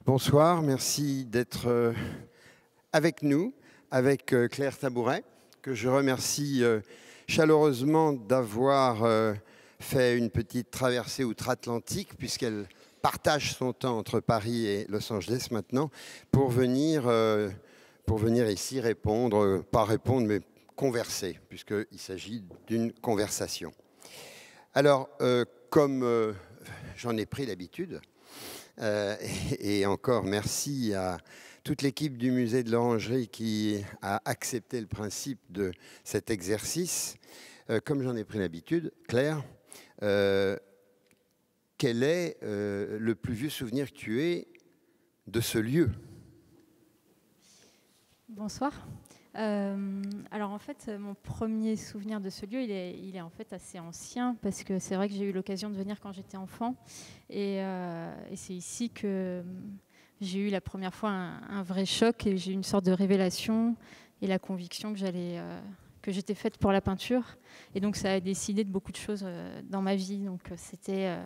Bonsoir, merci d'être avec nous, avec Claire Tabouret, que je remercie chaleureusement d'avoir fait une petite traversée outre-Atlantique, puisqu'elle partage son temps entre Paris et Los Angeles maintenant, pour venir ici répondre, pas répondre, mais converser, puisqu'il s'agit d'une conversation. Alors, comme j'en ai pris l'habitude, et encore merci à toute l'équipe du musée de l'Orangerie qui a accepté le principe de cet exercice. Comme j'en ai pris l'habitude, Claire, quel est le plus vieux souvenir que tu aies de ce lieu? Bonsoir. Alors en fait, mon premier souvenir de ce lieu, il est en fait assez ancien parce que c'est vrai que j'ai eu l'occasion de venir quand j'étais enfant et c'est ici que j'ai eu la première fois un vrai choc et j'ai eu une sorte de révélation et la conviction que j'étais faite pour la peinture et donc ça a décidé de beaucoup de choses dans ma vie. Donc c'était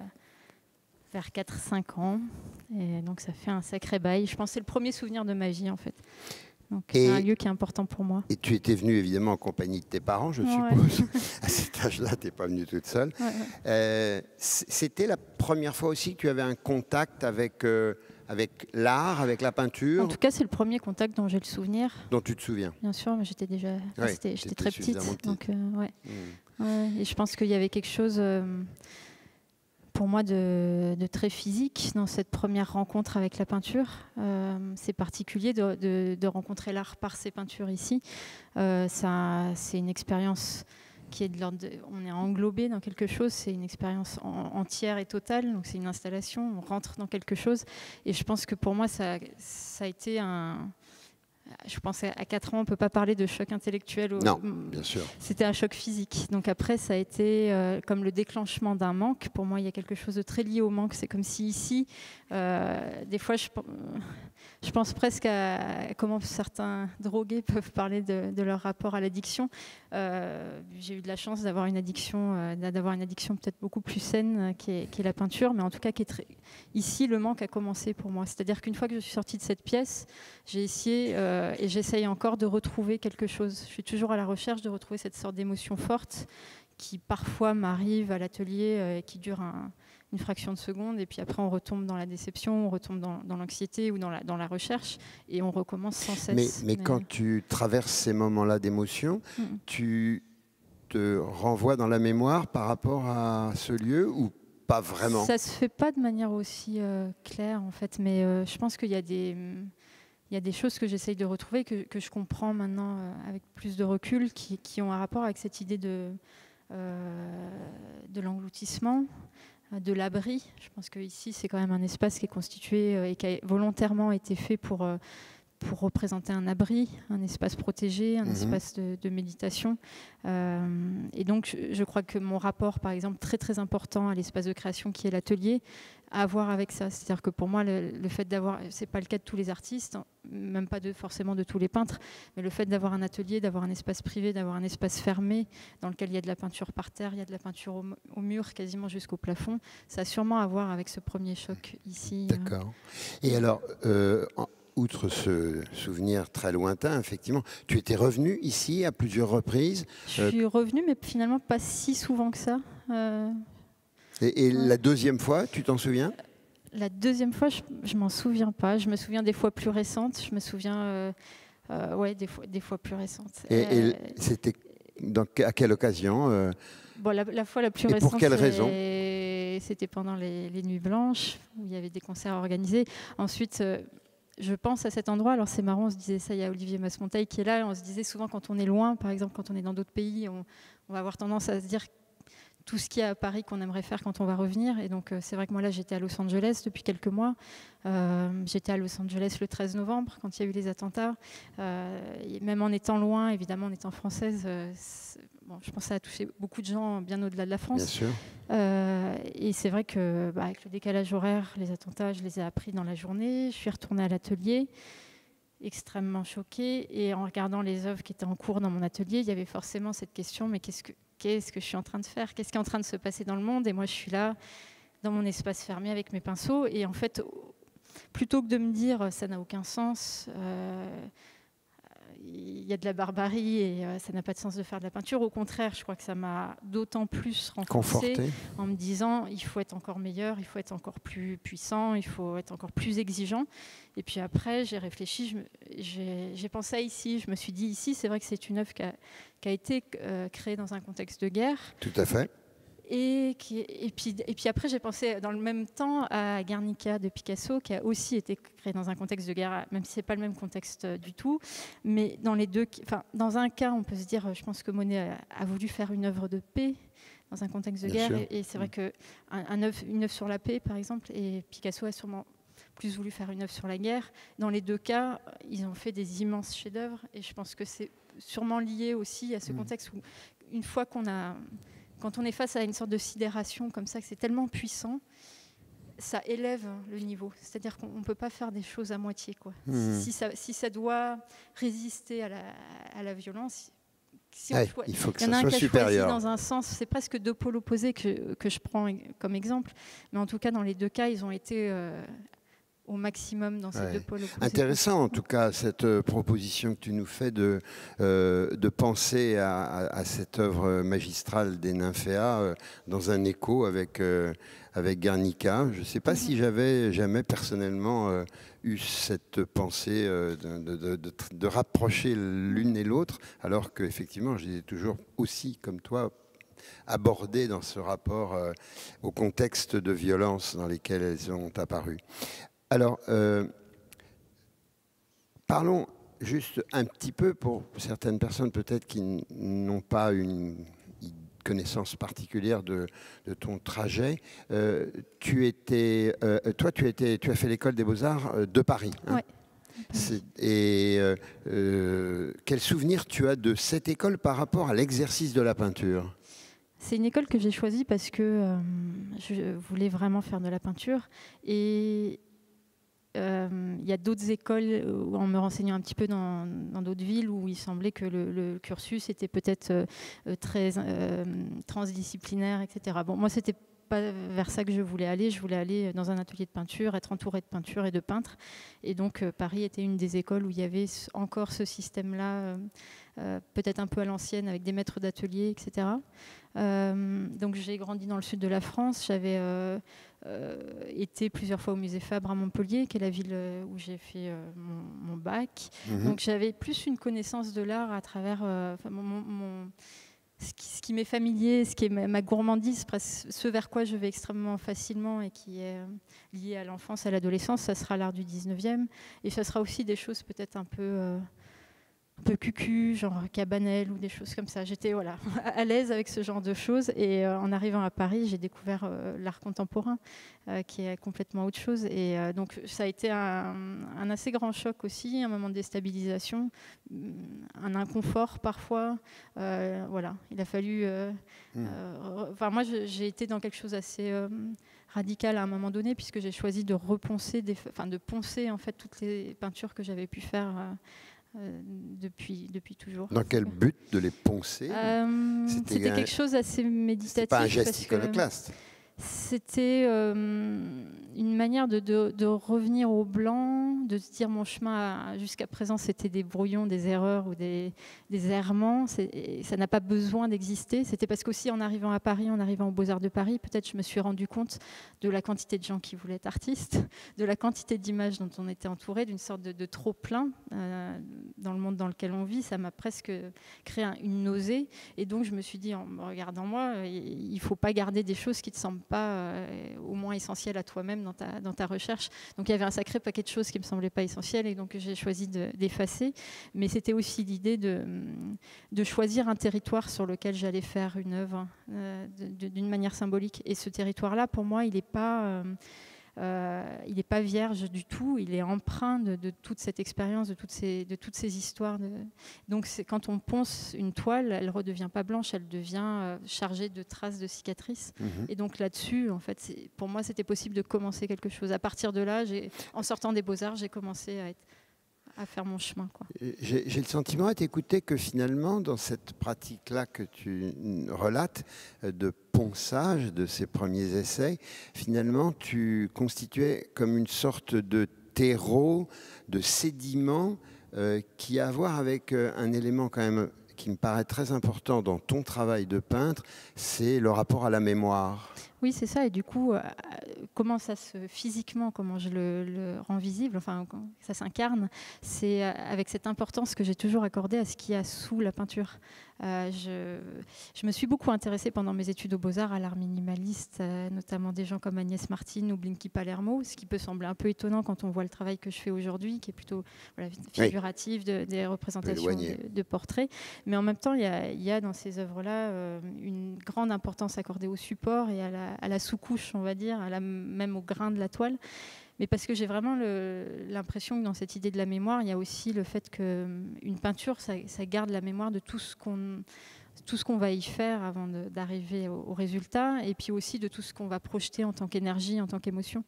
vers 4-5 ans et donc ça fait un sacré bail. Je pense que c'est le premier souvenir de ma vie en fait. Donc c'est un lieu qui est important pour moi. Et tu étais venue évidemment en compagnie de tes parents, je suppose. À cet âge-là, tu n'es pas venue toute seule. C'était la première fois aussi que tu avais un contact avec l'art, avec la peinture? En tout cas, c'est le premier contact dont j'ai le souvenir. Dont tu te souviens? Bien sûr, mais j'étais déjà, j'étais très petite. Donc, et je pense qu'il y avait quelque chose pour moi de très physique dans cette première rencontre avec la peinture. C'est particulier de rencontrer l'art par ces peintures ici. C'est une expérience qui est de l'ordre on est englobé dans quelque chose, c'est une expérience entière et totale, donc c'est une installation, on rentre dans quelque chose. Et je pense que pour moi, ça a été un... Je pense qu'à 4 ans, on ne peut pas parler de choc intellectuel. Non, bien sûr. C'était un choc physique. Donc après, ça a été comme le déclenchement d'un manque. Pour moi, il y a quelque chose de très lié au manque. C'est comme si ici, des fois, je pense presque à comment certains drogués peuvent parler de leur rapport à l'addiction. J'ai eu de la chance d'avoir une addiction peut-être beaucoup plus saine qui est la peinture, mais en tout cas, ici, le manque a commencé pour moi. C'est-à-dire qu'une fois que je suis sortie de cette pièce, j'ai essayé et j'essaye encore de retrouver quelque chose. Je suis toujours à la recherche de retrouver cette sorte d'émotion forte qui parfois m'arrive à l'atelier et qui dure une fraction de seconde et puis après on retombe dans la déception, on retombe dans l'anxiété ou dans la recherche et on recommence sans cesse. Mais quand tu traverses ces moments-là d'émotion, tu te renvoies dans la mémoire par rapport à ce lieu ou pas vraiment? Ça se fait pas de manière aussi claire en fait, mais je pense qu'il y a des choses que j'essaye de retrouver, que je comprends maintenant avec plus de recul, qui ont un rapport avec cette idée de l'engloutissement, de l'abri. Je pense qu'ici, c'est quand même un espace qui est constitué et qui a volontairement été fait pour représenter un abri, un espace protégé, un espace de méditation. Et donc, je crois que mon rapport, par exemple, très très important à l'espace de création qui est l'atelier, a à voir avec ça. C'est-à-dire que pour moi, le fait d'avoir, c'est pas le cas de tous les artistes, même pas forcément de tous les peintres, mais le fait d'avoir un atelier, d'avoir un espace privé, d'avoir un espace fermé dans lequel il y a de la peinture par terre, il y a de la peinture au mur, quasiment jusqu'au plafond, ça a sûrement à voir avec ce premier choc ici. D'accord. Et alors, outre ce souvenir très lointain, effectivement, tu étais revenu ici à plusieurs reprises. Je suis revenue, mais finalement pas si souvent que ça. Et la deuxième fois, tu t'en souviens? La deuxième fois, je m'en souviens pas. Je me souviens des fois plus récentes. Je me souviens, des fois plus récentes. Et c'était à quelle occasion? Bon, la fois la plus récente. Et pour quelle raison? C'était pendant les Nuits Blanches, où il y avait des concerts organisés. Ensuite, je pense à cet endroit. Alors c'est marrant, on se disait ça, il y a Olivier Masmonteil qui est là. On se disait souvent quand on est loin, par exemple quand on est dans d'autres pays, on va avoir tendance à se dire tout ce qu'il y a à Paris qu'on aimerait faire quand on va revenir. Et donc c'est vrai que moi là j'étais à Los Angeles depuis quelques mois. J'étais à Los Angeles le 13 novembre quand il y a eu les attentats. Et même en étant loin, évidemment en étant française, je pense que ça a touché beaucoup de gens bien au-delà de la France. Bien sûr. Et c'est vrai que avec le décalage horaire, les attentats, je les ai appris dans la journée. Je suis retournée à l'atelier, extrêmement choquée. Et en regardant les œuvres qui étaient en cours dans mon atelier, il y avait forcément cette question, mais qu'est-ce que je suis en train de faire? Qu'est-ce qui est en train de se passer dans le monde? Et moi, je suis là, dans mon espace fermé avec mes pinceaux. Et en fait, plutôt que de me dire ça n'a aucun sens, il y a de la barbarie et ça n'a pas de sens de faire de la peinture. Au contraire, je crois que ça m'a d'autant plus renforcée en me disant il faut être encore meilleur, il faut être encore plus puissant, il faut être encore plus exigeant. Et puis après, j'ai réfléchi, j'ai pensé à ici, je me suis dit ici, c'est vrai que c'est une œuvre qui a été créée dans un contexte de guerre. Tout à fait. Et puis après, j'ai pensé dans le même temps à Guernica de Picasso, qui a aussi été créé dans un contexte de guerre, même si ce n'est pas le même contexte du tout. Mais dans les deux, dans un cas, on peut se dire, je pense que Monet a voulu faire une œuvre de paix dans un contexte de guerre. Et c'est vrai qu'une œuvre sur la paix, par exemple, et Picasso a sûrement plus voulu faire une œuvre sur la guerre. Dans les deux cas, ils ont fait des immenses chefs-d'œuvre. Et je pense que c'est sûrement lié aussi à ce contexte où, une fois quand on est face à une sorte de sidération comme ça, que c'est tellement puissant, ça élève le niveau. C'est-à-dire qu'on ne peut pas faire des choses à moitié, quoi. Si ça doit résister à la violence, il faut que ça soit supérieur. Dans un sens, c'est presque deux pôles opposés que je prends comme exemple. Mais en tout cas, dans les deux cas, ils ont été au maximum dans ces deux pôles opposés. Intéressant en tout cas cette proposition que tu nous fais de penser à cette œuvre magistrale des Nymphéas dans un écho avec Guernica. Je ne sais pas si j'avais jamais personnellement eu cette pensée de rapprocher l'une et l'autre, alors qu'effectivement je les ai toujours aussi, comme toi, abordées dans ce rapport au contexte de violence dans lesquels elles ont apparu. Alors, parlons juste un petit peu pour certaines personnes peut-être qui n'ont pas une connaissance particulière de ton trajet. Tu as fait l'école des Beaux-Arts de Paris. Hein. Oui. Et quel souvenir tu as de cette école par rapport à l'exercice de la peinture ? C'est une école que j'ai choisie parce que je voulais vraiment faire de la peinture. Et il y a d'autres écoles, en me renseignant un petit peu dans d'autres villes, où il semblait que le cursus était peut-être très transdisciplinaire, etc. Bon, moi, c'était pas vers ça que je voulais aller. Je voulais aller dans un atelier de peinture, être entourée de peinture et de peintres. Et donc, Paris était une des écoles où il y avait encore ce système-là, peut-être un peu à l'ancienne, avec des maîtres d'atelier, etc. Donc, j'ai grandi dans le sud de la France. J'avais été plusieurs fois au musée Fabre à Montpellier, qui est la ville où j'ai fait mon bac. Donc, j'avais plus une connaissance de l'art à travers ce qui m'est familier, ce qui est ma gourmandise, ce vers quoi je vais extrêmement facilement et qui est lié à l'enfance, à l'adolescence, ça sera l'art du 19e. Et ça sera aussi des choses peut-être un peu cucu, genre Cabanel ou des choses comme ça. J'étais à l'aise avec ce genre de choses. Et en arrivant à Paris, j'ai découvert l'art contemporain, qui est complètement autre chose. Et donc ça a été un assez grand choc aussi, un moment de déstabilisation, un inconfort parfois. Il a fallu... moi, j'ai été dans quelque chose d'assez radical à un moment donné, puisque j'ai choisi de reponcer, de poncer en fait toutes les peintures que j'avais pu faire depuis toujours. Dans quel but de les poncer? C'était quelque chose d'assez méditatif. C'était pas un geste iconoclaste. C'était une manière de revenir au blanc, de se dire mon chemin jusqu'à présent c'était des brouillons, des erreurs ou des errements. Ça n'a pas besoin d'exister. C'était parce qu'aussi en arrivant à Paris, en arrivant aux Beaux-Arts de Paris, peut-être je me suis rendu compte de la quantité de gens qui voulaient être artistes, de la quantité d'images dont on était entouré, d'une sorte de trop-plein dans le monde dans lequel on vit. Ça m'a presque créé une nausée. Et donc je me suis dit, en me regardant moi, il ne faut pas garder des choses qui ne te semblent pas au moins essentielles à toi-même dans ta recherche. Donc il y avait un sacré paquet de choses qui ne me semblaient pas essentielles et donc j'ai choisi d'effacer. Mais c'était aussi l'idée de choisir un territoire sur lequel j'allais faire une œuvre d'une manière symbolique. Et ce territoire-là, pour moi, il n'est pas vierge du tout, il est empreint de toute cette expérience, de toutes ces histoires. Donc quand on ponce une toile, elle ne redevient pas blanche, elle devient chargée de traces de cicatrices. Et donc là-dessus, en fait, pour moi, c'était possible de commencer quelque chose. À partir de là, en sortant des Beaux-Arts, j'ai commencé à faire mon chemin, quoi. J'ai le sentiment à t'écouter que finalement, dans cette pratique-là que tu relates, de ponçage de ces premiers essais, finalement, tu constituais comme une sorte de terreau, de sédiment qui a à voir avec un élément quand même qui me paraît très important dans ton travail de peintre, c'est le rapport à la mémoire. Oui, c'est ça. Et du coup, comment ça se physiquement, comment je le rends visible, enfin, ça s'incarne, c'est avec cette importance que j'ai toujours accordée à ce qu'il y a sous la peinture. Je me suis beaucoup intéressée pendant mes études aux Beaux-Arts à l'art minimaliste, notamment des gens comme Agnès Martin ou Blinky Palermo, ce qui peut sembler un peu étonnant quand on voit le travail que je fais aujourd'hui, qui est plutôt figuratif, des représentations de portraits. Mais en même temps, il y a dans ces œuvres-là une grande importance accordée au support et à la sous-couche, on va dire, même au grain de la toile. Mais parce que j'ai vraiment l'impression que dans cette idée de la mémoire, il y a aussi le fait qu'une peinture, ça garde la mémoire de tout ce qu'on va y faire avant d'arriver au résultat, et puis aussi de tout ce qu'on va projeter en tant qu'énergie, en tant qu'émotion.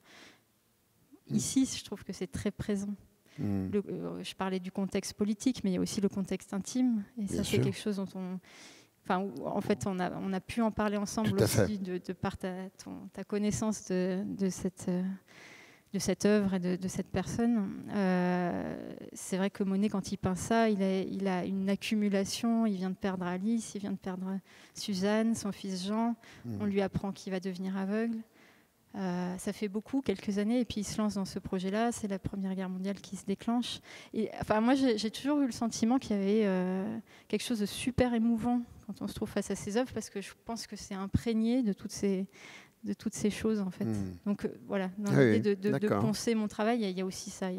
Ici, je trouve que c'est très présent. Je parlais du contexte politique, mais il y a aussi le contexte intime, et ça, c'est quelque chose dont en fait, on a pu en parler ensemble aussi, de par ta connaissance de cette œuvre et de cette personne. C'est vrai que Monet, quand il peint ça, il a une accumulation. Il vient de perdre Alice, il vient de perdre Suzanne, son fils Jean. On lui apprend qu'il va devenir aveugle. Ça fait quelques années, et puis il se lance dans ce projet-là. C'est la Première Guerre mondiale qui se déclenche. Et, enfin, moi, j'ai toujours eu le sentiment qu'il y avait quelque chose de super émouvant quand on se trouve face à ces œuvres, parce que je pense que c'est imprégné de toutes ces choses, en fait. Donc voilà, dans l'idée de poncer mon travail, il y a aussi ça.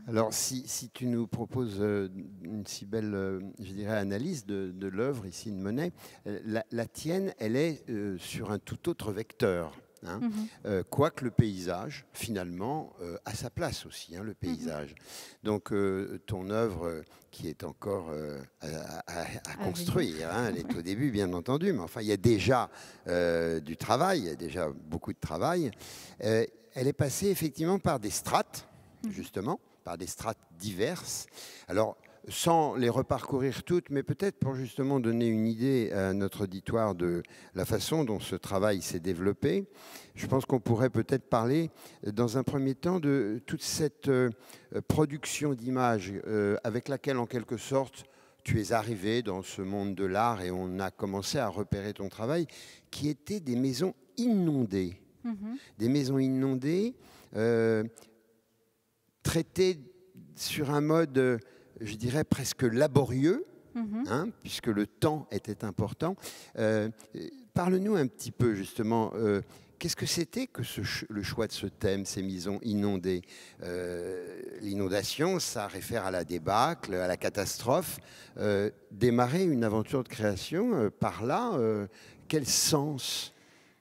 Alors, si tu nous proposes une si belle, je dirais, analyse de l'œuvre ici de Monet, la tienne, elle est sur un tout autre vecteur. Quoique le paysage, finalement, a sa place aussi, le paysage. Donc, ton œuvre, qui est encore à construire, elle est au début, bien entendu, mais enfin, il y a déjà du travail, il y a déjà beaucoup de travail. Elle est passée effectivement par des strates, justement, par des strates diverses. Alors, sans les reparcourir toutes, mais peut-être pour justement donner une idée à notre auditoire de la façon dont ce travail s'est développé, je pense qu'on pourrait peut-être parler dans un premier temps de toute cette production d'images avec laquelle, en quelque sorte, tu es arrivé dans ce monde de l'art et on a commencé à repérer ton travail, qui étaient des maisons inondées. Des maisons inondées, traitées sur un mode, je dirais, presque laborieux, puisque le temps était important. Parle-nous un petit peu, justement, qu'est-ce que c'était que le choix de ce thème, ces maisons inondées? L'inondation, ça réfère à la débâcle, à la catastrophe. Démarrer une aventure de création par là, quel sens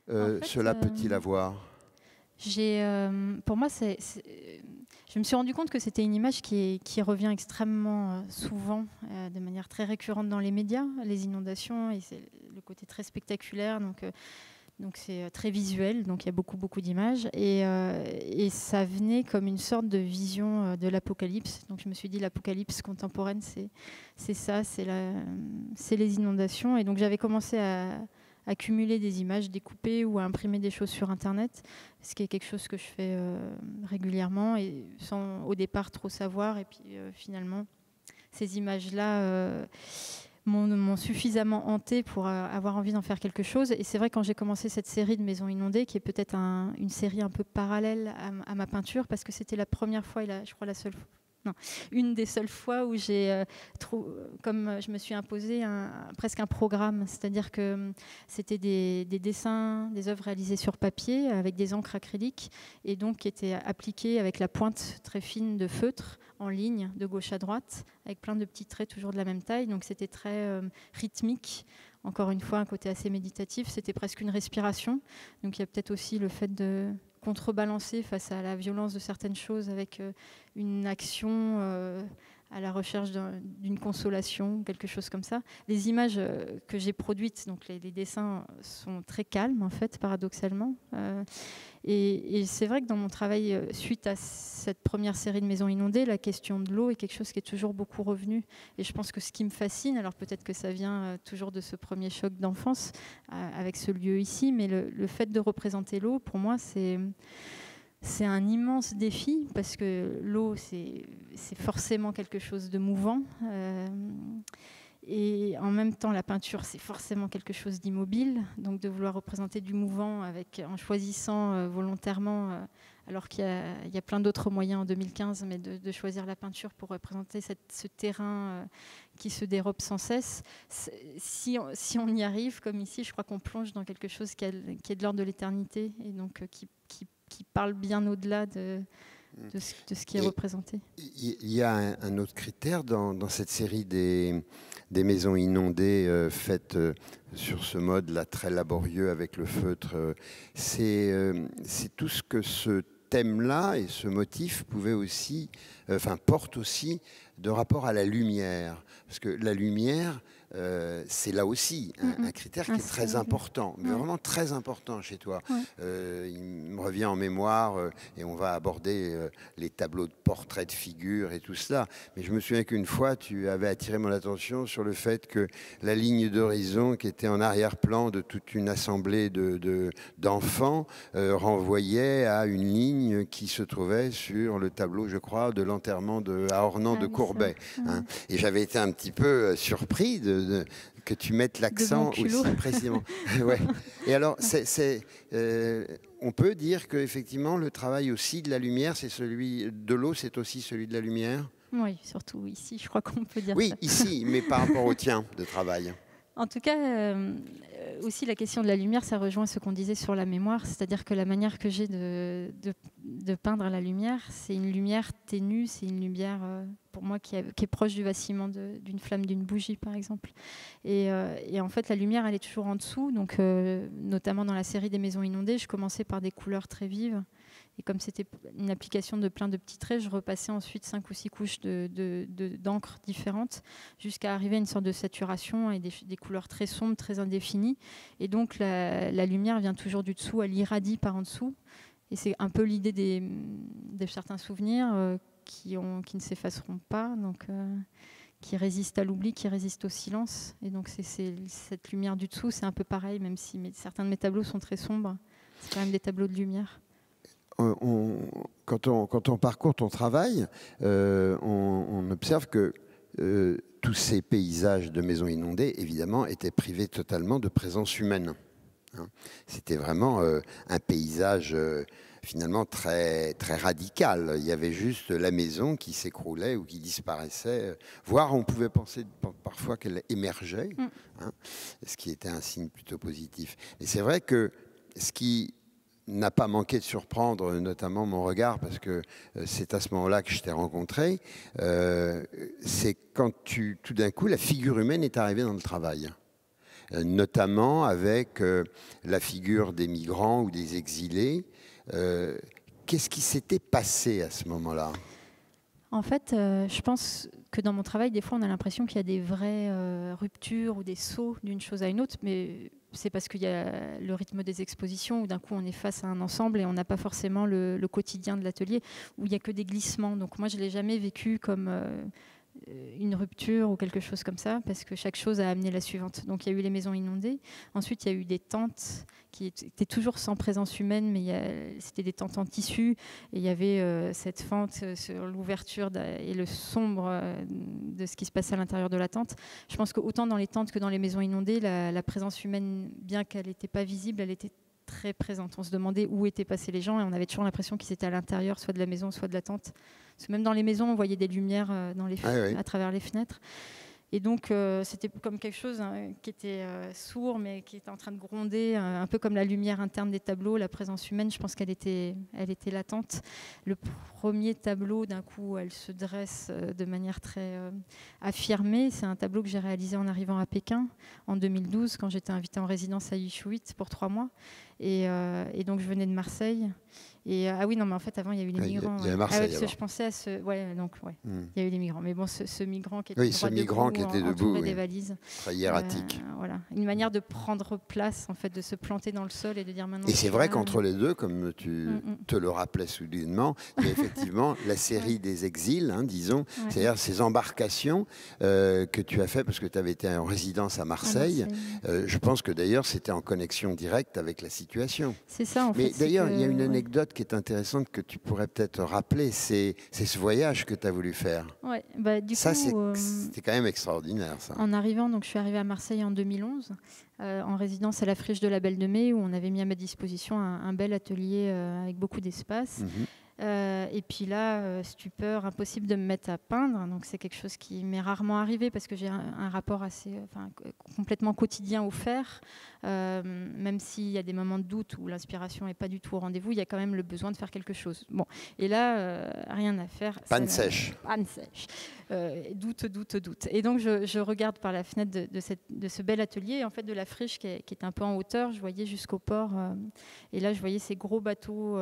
cela peut-il avoir? Pour moi, je me suis rendu compte que c'était une image qui revient extrêmement souvent, de manière très récurrente dans les médias, les inondations, et c'est le côté très spectaculaire, donc c'est très visuel, donc il y a beaucoup d'images, et ça venait comme une sorte de vision de l'apocalypse. Donc je me suis dit, l'apocalypse contemporaine, c'est ça, c'est les inondations, et donc j'avais commencé à accumuler des images découpées ou à imprimer des choses sur Internet, ce qui est quelque chose que je fais régulièrement et sans au départ trop savoir. Et puis finalement, ces images-là m'ont suffisamment hantée pour avoir envie d'en faire quelque chose. Et c'est vrai, quand j'ai commencé cette série de Maisons inondées, qui est peut-être une série un peu parallèle à ma peinture, parce que c'était la première fois, et je crois la seule fois, non, une des seules fois où j'ai, comme je me suis imposé presque un programme, c'est-à-dire que c'était des dessins, des œuvres réalisées sur papier avec des encres acryliques, et donc qui étaient appliquées avec la pointe très fine de feutre en ligne de gauche à droite, avec plein de petits traits toujours de la même taille. Donc c'était très rythmique. Encore une fois, un côté assez méditatif. C'était presque une respiration. Donc il y a peut-être aussi le fait de contrebalancer face à la violence de certaines choses avec une action à la recherche d'une consolation, quelque chose comme ça. Les images que j'ai produites, donc les dessins sont très calmes en fait, paradoxalement. Et c'est vrai que dans mon travail, suite à cette première série de Maisons inondées, la question de l'eau est quelque chose qui est toujours beaucoup revenu. Et je pense que ce qui me fascine, alors peut-être que ça vient toujours de ce premier choc d'enfance avec ce lieu ici, mais le fait de représenter l'eau, pour moi, c'est un immense défi parce que l'eau, c'est forcément quelque chose de mouvant. Et en même temps, la peinture, c'est forcément quelque chose d'immobile. Donc de vouloir représenter du mouvant en choisissant volontairement, alors qu'il y a plein d'autres moyens en 2015, mais de choisir la peinture pour représenter ce terrain qui se dérobe sans cesse. Si on y arrive, comme ici, je crois qu'on plonge dans quelque chose qui est de l'ordre de l'éternité et donc qui parle bien au-delà de ce qui est représenté. Il y a un autre critère dans cette série des maisons inondées faites sur ce mode-là très laborieux avec le feutre. C'est tout ce que ce thème-là et ce motif pouvait aussi, porte aussi de rapport à la lumière. Parce que la lumière, c'est là aussi un critère qui est très important, mais vraiment très important chez toi. Il me revient en mémoire, et on va aborder les tableaux de portraits de figures et tout cela, mais je me souviens qu'une fois, tu avais attiré mon attention sur le fait que la ligne d'horizon qui était en arrière-plan de toute une assemblée d'enfants renvoyait à une ligne qui se trouvait sur le tableau, je crois, de l'enterrement à Ornans de Courbet. Hein. Et j'avais été un petit peu surpris que tu mettes l'accent aussi précisément. Ouais. Et alors, on peut dire qu'effectivement, le travail aussi de la lumière, c'est celui de l'eau, c'est aussi celui de la lumière. Oui, surtout ici, je crois qu'on peut dire ça. Oui, ici, mais par rapport au tien de travail. En tout cas, aussi la question de la lumière, ça rejoint ce qu'on disait sur la mémoire, c'est-à-dire que la manière que j'ai de peindre la lumière, c'est une lumière ténue, c'est une lumière pour moi qui est proche du vacillement d'une flamme d'une bougie, par exemple. Et en fait, la lumière, elle est toujours en dessous, donc notamment dans la série des Maisons inondées, je commençais par des couleurs très vives. Et comme c'était une application de plein de petits traits, je repassais ensuite 5 ou 6 couches d'encre différentes jusqu'à arriver à une sorte de saturation et des couleurs très sombres, très indéfinies. Et donc la lumière vient toujours du dessous, elle irradie par en dessous. Et c'est un peu l'idée de certains souvenirs qui ne s'effaceront pas, donc qui résistent à l'oubli, qui résistent au silence. Et donc c'est cette lumière du dessous, c'est un peu pareil, même si certains de mes tableaux sont très sombres. C'est quand même des tableaux de lumière. Quand on parcourt ton travail, on observe que tous ces paysages de maisons inondées, évidemment, étaient privés totalement de présence humaine. Hein. C'était vraiment un paysage finalement très, très radical. Il y avait juste la maison qui s'écroulait ou qui disparaissait, voire on pouvait penser parfois qu'elle émergeait, hein, ce qui était un signe plutôt positif. Et c'est vrai que ce qui n'a pas manqué de surprendre, notamment mon regard, parce que c'est à ce moment-là que je t'ai rencontré, c'est quand tout d'un coup, la figure humaine est arrivée dans le travail. Notamment avec la figure des migrants ou des exilés. Qu'est-ce qui s'était passé à ce moment-là ? En fait, je pense que dans mon travail, des fois, on a l'impression qu'il y a des vraies ruptures ou des sauts d'une chose à une autre, mais c'est parce qu'il y a le rythme des expositions où d'un coup on est face à un ensemble et on n'a pas forcément le quotidien de l'atelier où il n'y a que des glissements. Donc moi, je ne l'ai jamais vécu comme une rupture ou quelque chose comme ça, parce que chaque chose a amené la suivante. Donc il y a eu les maisons inondées, ensuite il y a eu des tentes qui étaient toujours sans présence humaine, mais c'était des tentes en tissu, et il y avait cette fente sur l'ouverture et le sombre de ce qui se passait à l'intérieur de la tente. Je pense qu'autant dans les tentes que dans les maisons inondées, la présence humaine, bien qu'elle n'était pas visible, elle était très présente. On se demandait où étaient passés les gens et on avait toujours l'impression qu'ils étaient à l'intérieur, soit de la maison, soit de la tente. Parce que même dans les maisons, on voyait des lumières à travers les fenêtres. Et donc, c'était comme quelque chose qui était sourd, mais qui était en train de gronder, un peu comme la lumière interne des tableaux, la présence humaine, je pense qu'elle était latente. Le premier tableau, d'un coup, elle se dresse de manière très affirmée. C'est un tableau que j'ai réalisé en arrivant à Pékin en 2012, quand j'étais invitée en résidence à Yishuit pour 3 mois. Et donc je venais de Marseille. Et ah oui, non, mais en fait, avant, il y a eu les migrants. Il y avait Marseille, parce que je pensais à ce... Ouais, donc, ouais, il y a eu les migrants. Mais bon, ce migrant qui était debout, des valises. Très hiératique. Voilà. Une manière de prendre place, en fait, de se planter dans le sol et de dire maintenant... Et c'est vrai qu'entre les deux, comme tu te le rappelais soudainement, il y a effectivement la série des exils, hein, disons, c'est-à-dire ces embarcations que tu as fait parce que tu avais été en résidence à Marseille. Je pense que d'ailleurs, c'était en connexion directe avec la situation. C'est ça, en fait. Mais d'ailleurs, il y a une anecdote qui est intéressante que tu pourrais peut-être rappeler, c'est ce voyage que tu as voulu faire. Ouais, bah, du ça, coup, c'était quand même extraordinaire, ça. En arrivant, donc je suis arrivée à Marseille en 2011, en résidence à la Friche de la Belle de Mai, où on avait mis à ma disposition un bel atelier avec beaucoup d'espace. Et puis là, stupeur, impossible de me mettre à peindre. Donc c'est quelque chose qui m'est rarement arrivé parce que j'ai un rapport complètement quotidien au fer. Même s'il y a des moments de doute où l'inspiration n'est pas du tout au rendez-vous, il y a quand même le besoin de faire quelque chose. Bon, et là, rien à faire. Panne sèche. Panne sèche. Doute. Et donc je regarde par la fenêtre de ce bel atelier, en fait, de la Friche qui est un peu en hauteur. Je voyais jusqu'au port. Et là, je voyais ces gros bateaux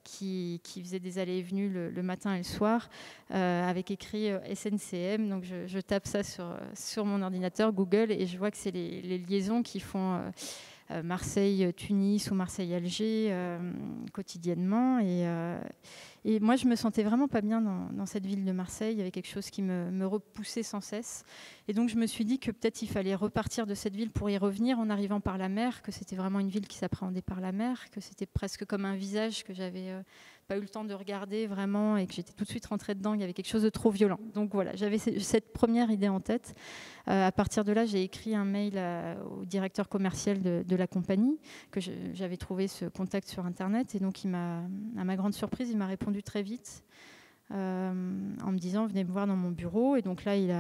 qui faisaient des allées et venues le matin et le soir, avec écrit SNCM. Donc je tape ça sur mon ordinateur Google et je vois que c'est les liaisons qui font Marseille-Tunis ou Marseille-Alger quotidiennement. Et moi, je me sentais vraiment pas bien dans cette ville de Marseille. Il y avait quelque chose qui me repoussait sans cesse. Et donc, je me suis dit que peut-être il fallait repartir de cette ville pour y revenir en arrivant par la mer, que c'était vraiment une ville qui s'appréhendait par la mer, que c'était presque comme un visage que j'avais pas eu le temps de regarder vraiment et que j'étais tout de suite rentrée dedans. Il y avait quelque chose de trop violent. Donc voilà, j'avais cette première idée en tête. À partir de là, j'ai écrit un mail au directeur commercial de la compagnie, que j'avais trouvé ce contact sur Internet. Et donc, à ma grande surprise, il m'a répondu très vite en me disant venez me voir dans mon bureau. Et donc là, il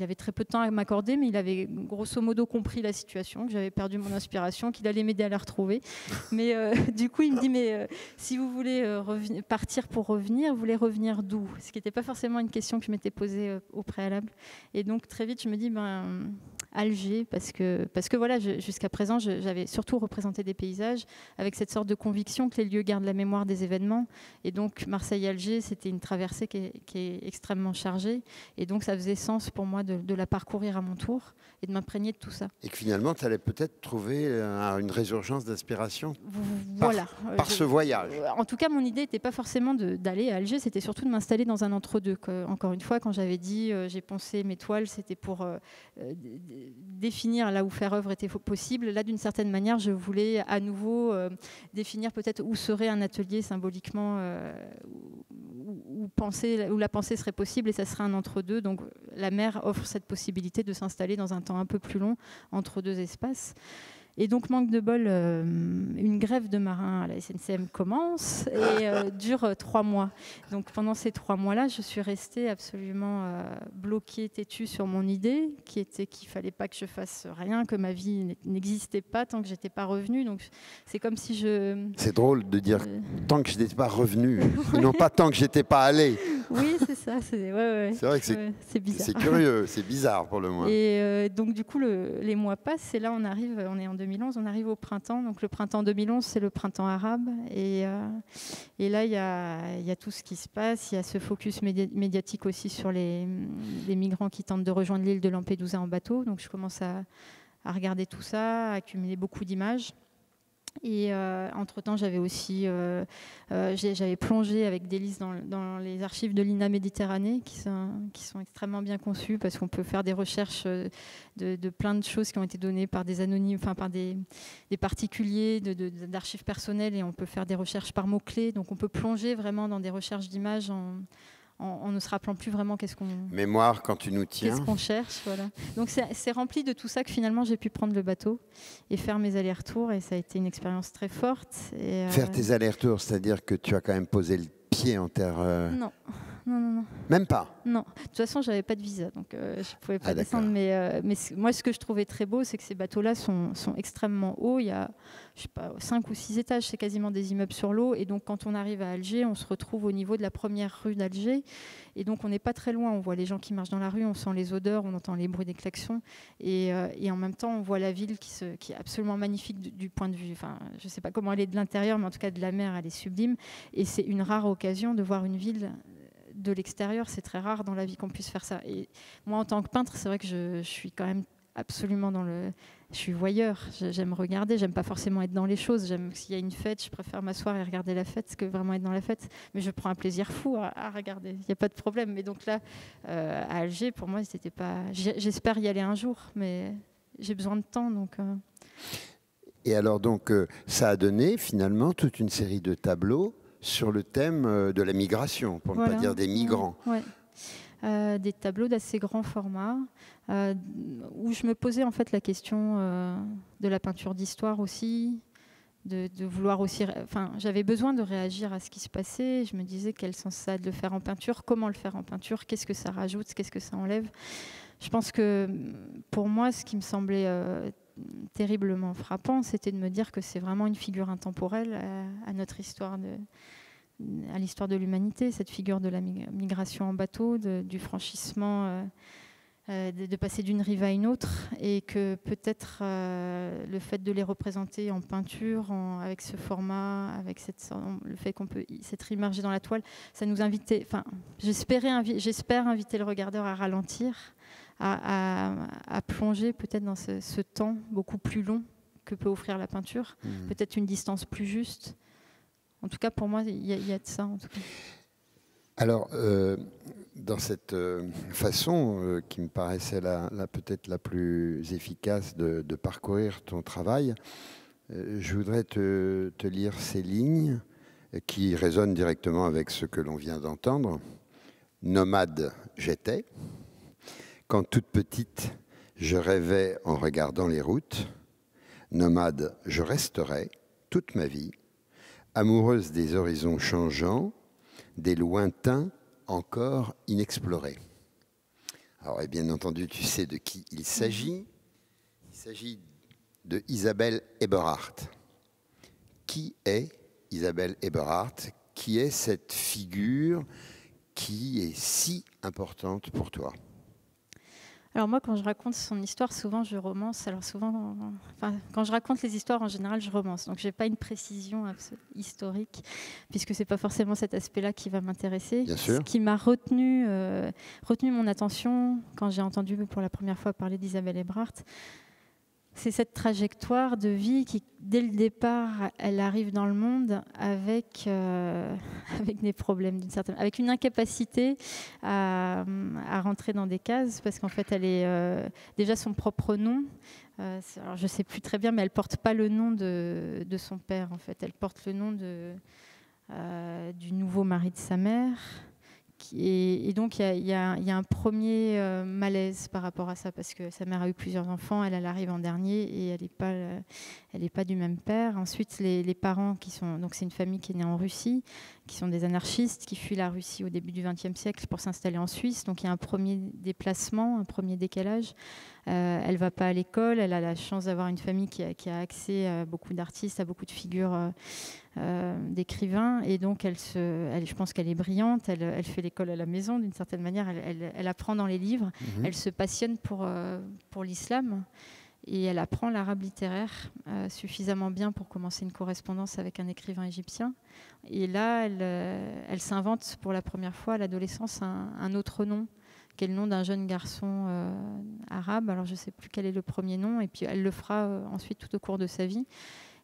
avait très peu de temps à m'accorder, mais il avait grosso modo compris la situation, que j'avais perdu mon inspiration, qu'il allait m'aider à la retrouver. Mais du coup, il me dit mais si vous voulez partir pour revenir, vous voulez revenir d'où? Ce qui n'était pas forcément une question que je m'étais posée au préalable. Et donc très vite, je me dis Alger, parce que voilà, jusqu'à présent, j'avais surtout représenté des paysages avec cette sorte de conviction que les lieux gardent la mémoire des événements. Et donc Marseille-Alger, c'était une traversée qui est extrêmement chargée. Et donc ça faisait sens pour moi de la parcourir à mon tour et de m'imprégner de tout ça. Et que finalement, tu allais peut-être trouver une résurgence d'inspiration voilà. par ce voyage. En tout cas, mon idée n'était pas forcément d'aller à Alger, c'était surtout de m'installer dans un entre-deux. Encore une fois, quand j'avais dit j'ai poncé mes toiles, c'était pour définir là où faire œuvre était possible. Là, d'une certaine manière, je voulais à nouveau définir peut-être où serait un atelier symboliquement, où la pensée serait possible, et ça serait un entre-deux. Donc la mer offre cette possibilité de s'installer dans un temps un peu plus long entre deux espaces. Et donc, manque de bol, une grève de marins à la SNCM commence et dure 3 mois. Donc, pendant ces 3 mois-là, je suis restée absolument bloquée, têtue sur mon idée, qui était qu'il ne fallait pas que je fasse rien, que ma vie n'existait pas tant que je n'étais pas revenue. Donc, c'est comme si je... C'est drôle de dire tant que je n'étais pas revenue, et non pas tant que je n'étais pas allée. Oui, c'est ça. C'est vrai que c'est bizarre. C'est curieux, c'est bizarre pour le moins. Et donc, du coup, les mois passent et là, on est en 2011, on arrive au printemps. Donc, le printemps 2011, c'est le printemps arabe. Et là, il y a tout ce qui se passe. Il y a ce focus médiatique aussi sur les migrants qui tentent de rejoindre l'île de Lampedusa en bateau. Donc, je commence à regarder tout ça, à accumuler beaucoup d'images. Et entre-temps, j'avais aussi j'avais plongé avec délice dans les archives de l'INA Méditerranée qui sont extrêmement bien conçues parce qu'on peut faire des recherches de plein de choses qui ont été données par des anonymes, enfin par des particuliers, d'archives personnelles, et on peut faire des recherches par mots-clés. Donc on peut plonger vraiment dans des recherches d'images en ne se rappelant plus vraiment qu'est-ce qu'on... Mémoire quand tu nous tiens. Qu'est-ce qu'on cherche, voilà. Donc c'est rempli de tout ça que finalement j'ai pu prendre le bateau et faire mes allers-retours, et ça a été une expérience très forte. Faire tes allers-retours, c'est-à-dire que tu as quand même posé le pied en terre... non, non, non. Même pas? Non. De toute façon, j'avais pas de visa, donc je ne pouvais pas descendre. Mais moi, ce que je trouvais très beau, c'est que ces bateaux-là sont extrêmement hauts. Il y a, je sais pas, 5 ou 6 étages, c'est quasiment des immeubles sur l'eau. Et donc, quand on arrive à Alger, on se retrouve au niveau de la première rue d'Alger. Et donc, on n'est pas très loin. On voit les gens qui marchent dans la rue, on sent les odeurs, on entend les bruits des klaxons. Et en même temps, on voit la ville qui est absolument magnifique du point de vue. Enfin, je ne sais pas comment elle est de l'intérieur, mais en tout cas, de la mer, elle est sublime. Et c'est une rare occasion de voir une ville de l'extérieur. C'est très rare dans la vie qu'on puisse faire ça. Et moi, en tant que peintre, c'est vrai que je suis quand même absolument je suis voyeur. J'aime regarder. J'aime pas forcément être dans les choses. S'il y a une fête, je préfère m'asseoir et regarder la fête que vraiment être dans la fête. Mais je prends un plaisir fou à regarder. Il n'y a pas de problème. Mais donc là, à Alger, pour moi, c'était pas. J'espère y aller un jour, mais j'ai besoin de temps. Donc. Et alors, donc, ça a donné finalement toute une série de tableaux sur le thème de la migration, pour ne pas dire des migrants. Ouais. Des tableaux d'assez grand format, où je me posais en fait la question de la peinture d'histoire aussi, de vouloir aussi... Enfin, j'avais besoin de réagir à ce qui se passait. Je me disais quel sens ça a de le faire en peinture, comment le faire en peinture, qu'est-ce que ça rajoute, qu'est-ce que ça enlève. Je pense que pour moi, ce qui me semblait terriblement frappant, c'était de me dire que c'est vraiment une figure intemporelle à notre histoire à l'histoire de l'humanité, cette figure de la migration en bateau, du franchissement, de passer d'une rive à une autre, et que peut-être le fait de les représenter en peinture, avec ce format, avec le fait qu'on peut s'être immergé dans la toile, ça nous invitait, enfin, j'espère inviter le regardeur à ralentir, à plonger peut-être dans ce temps beaucoup plus long que peut offrir la peinture, peut-être une distance plus juste. En tout cas, pour moi, il y a de ça. En tout cas. Alors, dans cette façon qui me paraissait peut-être la plus efficace de parcourir ton travail, je voudrais te lire ces lignes qui résonnent directement avec ce que l'on vient d'entendre. Nomade, j'étais. Quand toute petite, je rêvais en regardant les routes. Nomade, je resterai toute ma vie. Amoureuse des horizons changeants, des lointains encore inexplorés. Alors, et bien entendu, tu sais de qui il s'agit. Il s'agit de Isabelle Eberhardt. Qui est Isabelle Eberhardt? Qui est cette figure qui est si importante pour toi? Alors moi, quand je raconte son histoire, souvent je romance. Alors quand je raconte les histoires, en général, je romance. Donc je n'ai pas une précision historique, puisque c'est pas forcément cet aspect-là qui va m'intéresser. Bien sûr. Ce qui m'a retenu mon attention quand j'ai entendu pour la première fois parler d'Isabelle Eberhardt, c'est cette trajectoire de vie qui, dès le départ, elle arrive dans le monde avec des problèmes, avec une incapacité à rentrer dans des cases, parce qu'en fait, elle est déjà son propre nom. Alors, je ne sais plus très bien, mais elle ne porte pas le nom de son père, en fait. Elle porte le nom du nouveau mari de sa mère. Et donc, il y a un premier malaise par rapport à ça, parce que sa mère a eu plusieurs enfants, elle arrive en dernier et elle n'est pas du même père. Ensuite, les parents, donc c'est une famille qui est née en Russie, qui sont des anarchistes, qui fuient la Russie au début du XXe siècle pour s'installer en Suisse. Donc, il y a un premier déplacement, un premier décalage. Elle ne va pas à l'école, elle a la chance d'avoir une famille qui a accès à beaucoup d'artistes, à beaucoup de figures d'écrivains, et donc je pense qu'elle est brillante, elle fait l'école à la maison d'une certaine manière, elle apprend dans les livres, elle se passionne pour l'islam, et elle apprend l'arabe littéraire suffisamment bien pour commencer une correspondance avec un écrivain égyptien. Et là, elle s'invente pour la première fois à l'adolescence un autre nom, qui est le nom d'un jeune garçon arabe. Alors je ne sais plus quel est le premier nom, et puis elle le fera ensuite tout au cours de sa vie.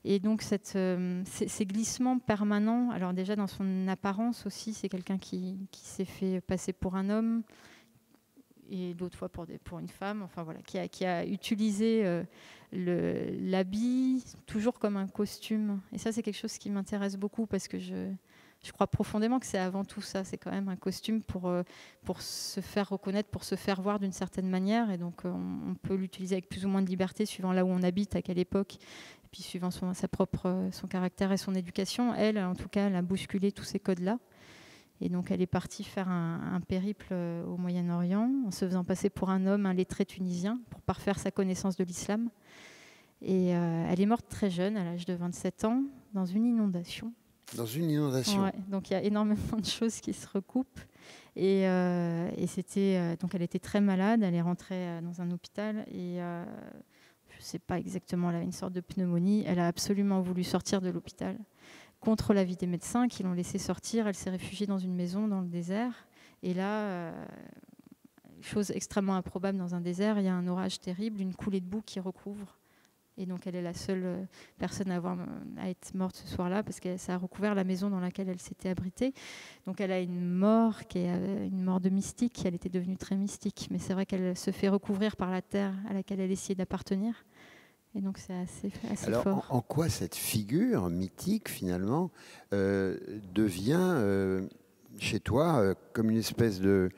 Et donc ces glissements permanents, alors déjà dans son apparence aussi, c'est quelqu'un qui s'est fait passer pour un homme, et d'autres fois pour une femme, enfin voilà, qui a utilisé l'habit toujours comme un costume. Et ça, c'est quelque chose qui m'intéresse beaucoup, parce que je crois profondément que c'est avant tout ça, c'est quand même un costume pour se faire reconnaître, pour se faire voir d'une certaine manière, et donc on peut l'utiliser avec plus ou moins de liberté suivant là où on habite, à quelle époque, et puis suivant son caractère et son éducation. Elle, en tout cas, elle a bousculé tous ces codes-là. Et donc elle est partie faire un périple au Moyen-Orient en se faisant passer pour un homme, un lettré tunisien, pour parfaire sa connaissance de l'islam. Et elle est morte très jeune, à l'âge de 27 ans, dans une inondation. Dans une inondation. Ouais, donc il y a énormément de choses qui se recoupent. Et c'était donc elle était très malade, elle est rentrée dans un hôpital et je ne sais pas exactement, elle a une sorte de pneumonie. Elle a absolument voulu sortir de l'hôpital contre l'avis des médecins qui l'ont laissée sortir. Elle s'est réfugiée dans une maison dans le désert. Et là, chose extrêmement improbable dans un désert, il y a un orage terrible, une coulée de boue qui recouvre. Et donc elle est la seule personne à être morte ce soir-là parce que ça a recouvert la maison dans laquelle elle s'était abritée. Donc elle a une mort qui est une mort de mystique. Elle était devenue très mystique. Mais c'est vrai qu'elle se fait recouvrir par la terre à laquelle elle essayait d'appartenir. Et donc c'est assez Alors, fort. en quoi cette figure mythique, finalement, devient, chez toi, comme une espèce de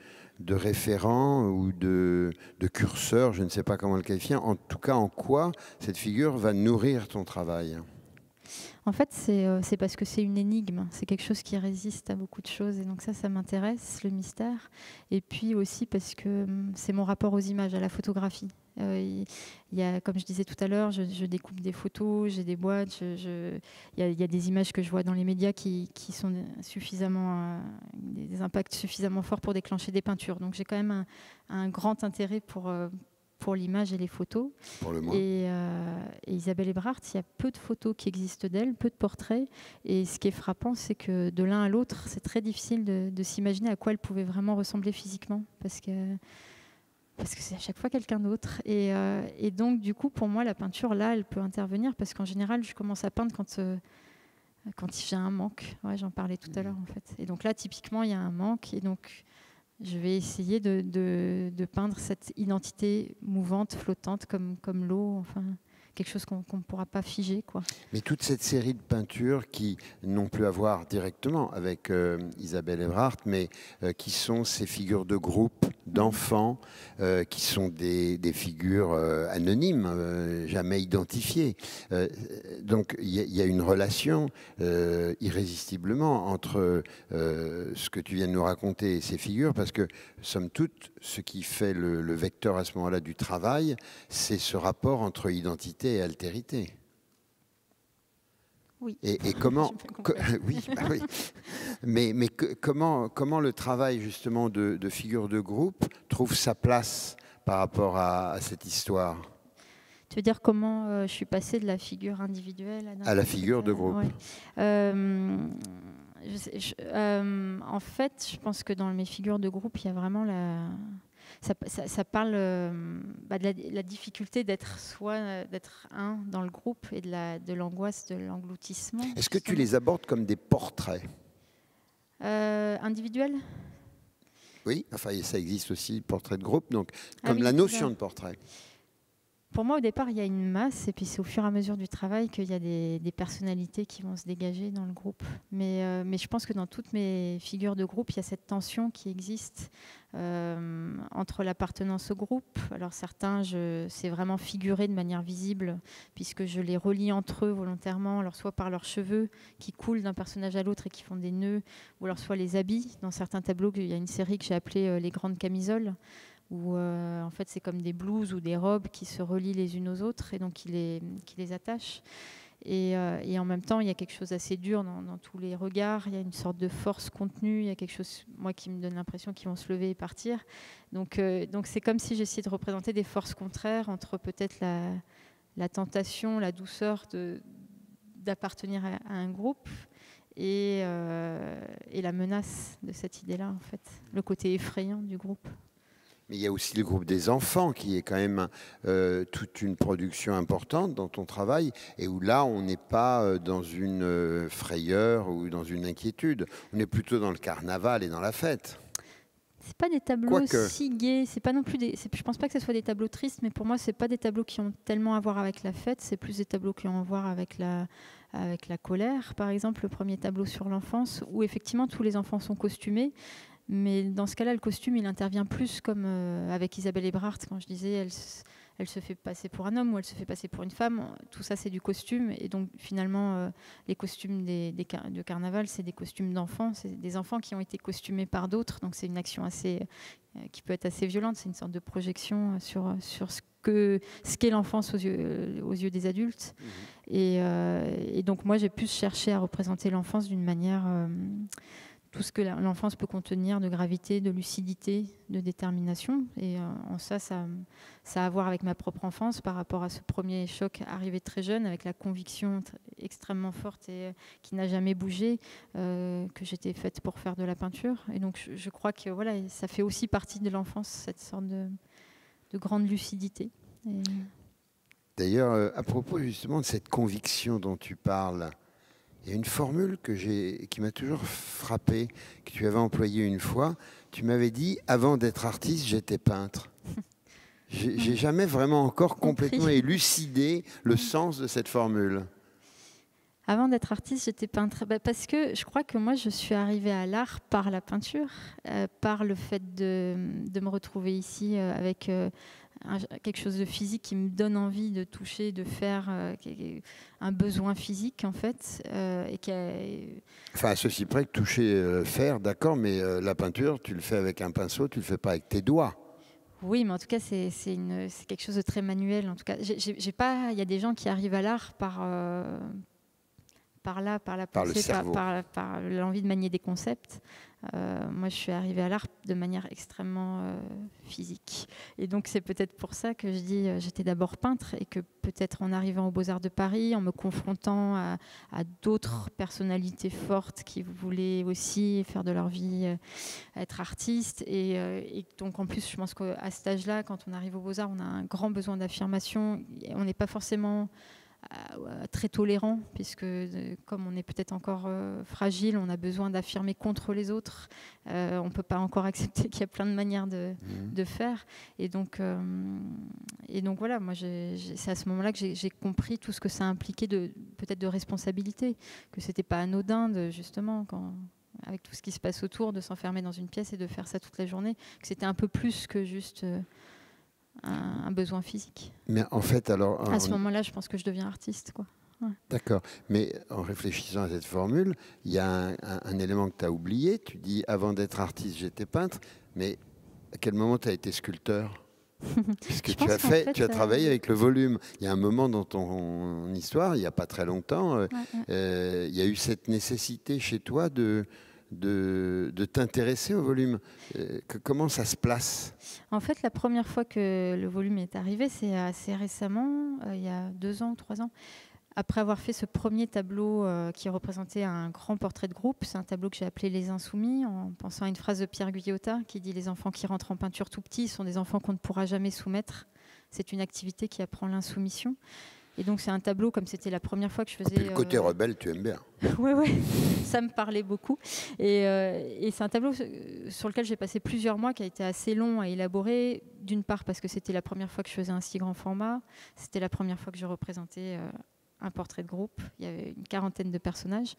référent ou de curseur, je ne sais pas comment le qualifier, en tout cas, en quoi cette figure va nourrir ton travail? En fait, c'est parce que c'est une énigme. C'est quelque chose qui résiste à beaucoup de choses. Et donc ça m'intéresse, le mystère. Et puis aussi parce que c'est mon rapport aux images, à la photographie. Il y a, comme je disais tout à l'heure, je découpe des photos, j'ai des boîtes. Il y a des images que je vois dans les médias qui sont suffisamment, des impacts suffisamment forts pour déclencher des peintures. Donc j'ai quand même un grand intérêt pour l'image et les photos. Pour le moins. Et Isabelle Ebrard, il y a peu de photos qui existent d'elle, peu de portraits. Et ce qui est frappant, c'est que de l'un à l'autre, c'est très difficile de s'imaginer à quoi elle pouvait vraiment ressembler physiquement. Parce que c'est à chaque fois quelqu'un d'autre. Et donc, du coup, pour moi, la peinture, là, elle peut intervenir. Parce qu'en général, je commence à peindre quand j'ai un manque. Ouais, j'en parlais tout à l'heure, en fait. Et donc là, typiquement, il y a un manque. Et donc, je vais essayer de peindre cette identité mouvante, flottante, comme l'eau, enfin, quelque chose qu'on ne pourra pas figer, quoi. Mais toute cette série de peintures qui n'ont plus à voir directement avec Isabelle Ebrard, mais qui sont ces figures de groupe, d'enfants, qui sont des figures anonymes, jamais identifiées. Donc il y a une relation irrésistiblement entre ce que tu viens de nous raconter et ces figures, parce que, somme toute, ce qui fait le vecteur à ce moment-là du travail, c'est ce rapport entre identité et altérité. Oui. Et comment, oui, bah oui. Mais comment le travail justement de figure de groupe trouve sa place par rapport à cette histoire? Tu veux dire comment je suis passée de la figure individuelle à la figure de groupe? Ouais. En fait, je pense que dans mes figures de groupe, il y a vraiment ça parle de la difficulté d'être d'être un dans le groupe et de l'angoisse de l'engloutissement. Est-ce que tu les abordes comme des portraits? Individuels? Oui, enfin ça existe aussi, portrait de groupe, donc comme la notion de portrait. Pour moi, au départ, il y a une masse, et puis c'est au fur et à mesure du travail qu'il y a des personnalités qui vont se dégager dans le groupe. Mais je pense que dans toutes mes figures de groupe, il y a cette tension qui existe entre l'appartenance au groupe. Alors certains, c'est vraiment figuré de manière visible, puisque je les relie entre eux volontairement, alors soit par leurs cheveux qui coulent d'un personnage à l'autre et qui font des nœuds, ou alors soit les habits. Dans certains tableaux, il y a une série que j'ai appelée Les Grandes Camisoles, où en fait c'est comme des blouses ou des robes qui se relient les unes aux autres et donc qui les attachent. Et en même temps, il y a quelque chose d'assez dur dans tous les regards. Il y a une sorte de force contenue. Il y a quelque chose, moi, qui me donne l'impression qu'ils vont se lever et partir. Donc c'est comme si j'essayais de représenter des forces contraires entre peut-être la tentation, la douceur d'appartenir à un groupe et la menace de cette idée-là, en fait. Le côté effrayant du groupe. Mais il y a aussi le groupe des enfants qui est quand même toute une production importante dans ton travail et où là, on n'est pas dans une frayeur ou dans une inquiétude. On est plutôt dans le carnaval et dans la fête. C'est pas des tableaux si gais, c'est pas non plus je pense pas que ce soit des tableaux tristes, mais pour moi, c'est pas des tableaux qui ont tellement à voir avec la fête, c'est plus des tableaux qui ont à voir avec la colère. Par exemple, le premier tableau sur l'enfance, où effectivement tous les enfants sont costumés. Mais dans ce cas-là, le costume, il intervient plus comme avec Isabelle Ebrard, quand je disais, elle se fait passer pour un homme ou elle se fait passer pour une femme. Tout ça, c'est du costume. Et donc, finalement, les costumes de carnaval, c'est des costumes d'enfants. C'est des enfants qui ont été costumés par d'autres. Donc, c'est une action qui peut être assez violente. C'est une sorte de projection sur ce qu'est l'enfance aux yeux des adultes. Et donc, moi, j'ai plus cherché à représenter l'enfance d'une manière... tout ce que l'enfance peut contenir de gravité, de lucidité, de détermination. Et en ça a à voir avec ma propre enfance par rapport à ce premier choc arrivé très jeune, avec la conviction extrêmement forte et qui n'a jamais bougé, que j'étais faite pour faire de la peinture. Et donc je crois que voilà, ça fait aussi partie de l'enfance, cette sorte de grande lucidité. D'ailleurs, à propos justement de cette conviction dont tu parles, il y a une formule qui m'a toujours frappé, que tu avais employée une fois. Tu m'avais dit, avant d'être artiste, j'étais peintre. J'ai jamais vraiment encore complètement élucidé le sens de cette formule. Avant d'être artiste, j'étais peintre. Parce que je crois que moi, je suis arrivée à l'art par la peinture, par le fait de me retrouver ici avec... quelque chose de physique qui me donne envie de toucher, de faire un besoin physique en fait. Enfin, à ceci près que toucher, faire, d'accord, mais la peinture, tu le fais avec un pinceau, tu le fais pas avec tes doigts. Oui, mais en tout cas, c'est quelque chose de très manuel. En tout cas, il y a des gens qui arrivent à l'art par la pensée, par l'envie de manier des concepts. Moi, je suis arrivée à l'art de manière extrêmement physique. Et donc, c'est peut-être pour ça que je dis j'étais d'abord peintre et que peut-être en arrivant aux Beaux-Arts de Paris, en me confrontant à d'autres personnalités fortes qui voulaient aussi faire de leur vie être artistes. Et donc, en plus, je pense qu'à cet âge-là, quand on arrive aux Beaux-Arts, on a un grand besoin d'affirmation. On n'est pas forcément... très tolérant, puisque comme on est peut-être encore fragile, on a besoin d'affirmer contre les autres. On ne peut pas encore accepter qu'il y a plein de manières de faire. Et donc voilà, moi, c'est à ce moment-là que j'ai compris tout ce que ça impliquait peut-être de responsabilité, que ce n'était pas anodin, justement, avec tout ce qui se passe autour, de s'enfermer dans une pièce et de faire ça toute la journée, que c'était un peu plus que juste... un besoin physique. Mais en fait, alors... À ce moment-là, je pense que je deviens artiste, quoi. Ouais. D'accord. Mais en réfléchissant à cette formule, il y a un élément que tu as oublié. Tu dis, avant d'être artiste, j'étais peintre. Mais à quel moment tu as été sculpteur? Puisque tu as travaillé avec le volume. Il y a un moment dans ton histoire, il n'y a pas très longtemps, il y a eu cette nécessité chez toi de t'intéresser au volume. Comment ça se place? En fait, la première fois que le volume est arrivé, c'est assez récemment, il y a 2 ans, 3 ans, après avoir fait ce premier tableau qui représentait un grand portrait de groupe. C'est un tableau que j'ai appelé Les Insoumis, en pensant à une phrase de Pierre Guyotat qui dit « Les enfants qui rentrent en peinture tout petits sont des enfants qu'on ne pourra jamais soumettre. C'est une activité qui apprend l'insoumission ». Et donc c'est un tableau, comme c'était la première fois que je faisais... Le côté rebelle, tu aimes bien. Oui, ça me parlait beaucoup. Et c'est un tableau sur lequel j'ai passé plusieurs mois, qui a été assez long à élaborer, d'une part parce que c'était la première fois que je faisais un si grand format, c'était la première fois que je représentais un portrait de groupe, il y avait une 40aine de personnages.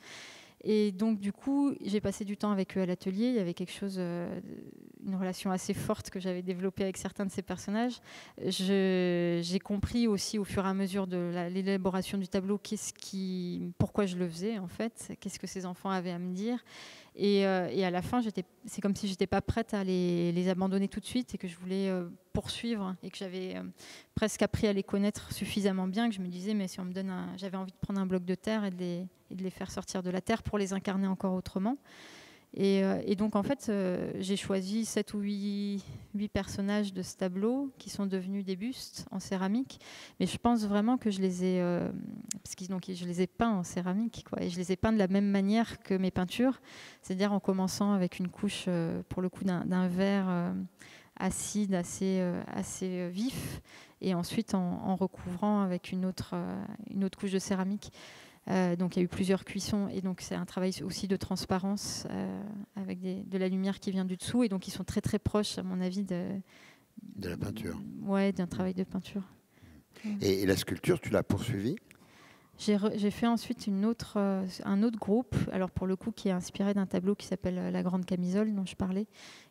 Et donc, du coup, j'ai passé du temps avec eux à l'atelier. Il y avait quelque chose, une relation assez forte que j'avais développée avec certains de ces personnages. J'ai compris aussi au fur et à mesure de l'élaboration du tableau pourquoi je le faisais, en fait. Qu'est-ce que ces enfants avaient à me dire. Et à la fin, c'est comme si je n'étais pas prête à les abandonner tout de suite et que je voulais poursuivre et que j'avais presque appris à les connaître suffisamment bien que je me disais, mais si on me donne j'avais envie de prendre un bloc de terre et de les faire sortir de la terre pour les incarner encore autrement. Et donc, en fait, j'ai choisi 7 ou 8 personnages de ce tableau qui sont devenus des bustes en céramique. Mais je pense vraiment que je les ai... parce que je les ai peints en céramique, quoi. Et je les ai peints de la même manière que mes peintures, c'est-à-dire en commençant avec une couche, pour le coup, d'un vert acide assez vif, et ensuite en recouvrant avec une autre couche de céramique. Donc il y a eu plusieurs cuissons et donc c'est un travail aussi de transparence avec de la lumière qui vient du dessous, et donc ils sont très très proches à mon avis de la peinture. Ouais, d'un travail de peinture. Et la sculpture, tu l'as poursuivie? J'ai fait ensuite un autre groupe, alors pour le coup qui est inspiré d'un tableau qui s'appelle La Grande Camisole dont je parlais.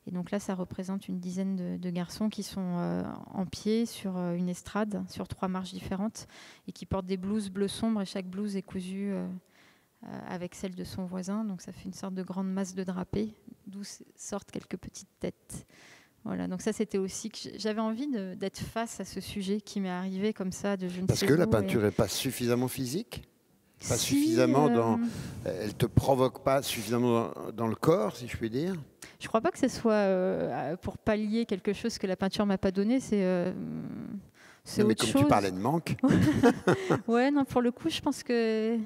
Et donc là, ça représente une dizaine de garçons qui sont en pied sur une estrade, sur 3 marches différentes, et qui portent des blouses bleu sombre, et chaque blouse est cousue avec celle de son voisin. Donc ça fait une sorte de grande masse de drapés, d'où sortent quelques petites têtes. Voilà, donc ça c'était aussi que j'avais envie d'être face à ce sujet qui m'est arrivé comme ça de je ne Parce sais que où, la peinture n'est pas suffisamment physique, pas Si, suffisamment elle te provoque pas suffisamment dans le corps, si je puis dire. je crois pas que ce soit pour pallier quelque chose que la peinture m'a pas donné, c'est Non, mais autre comme chose. tu parlais de manque, Ouais, non, pour le coup, je pense que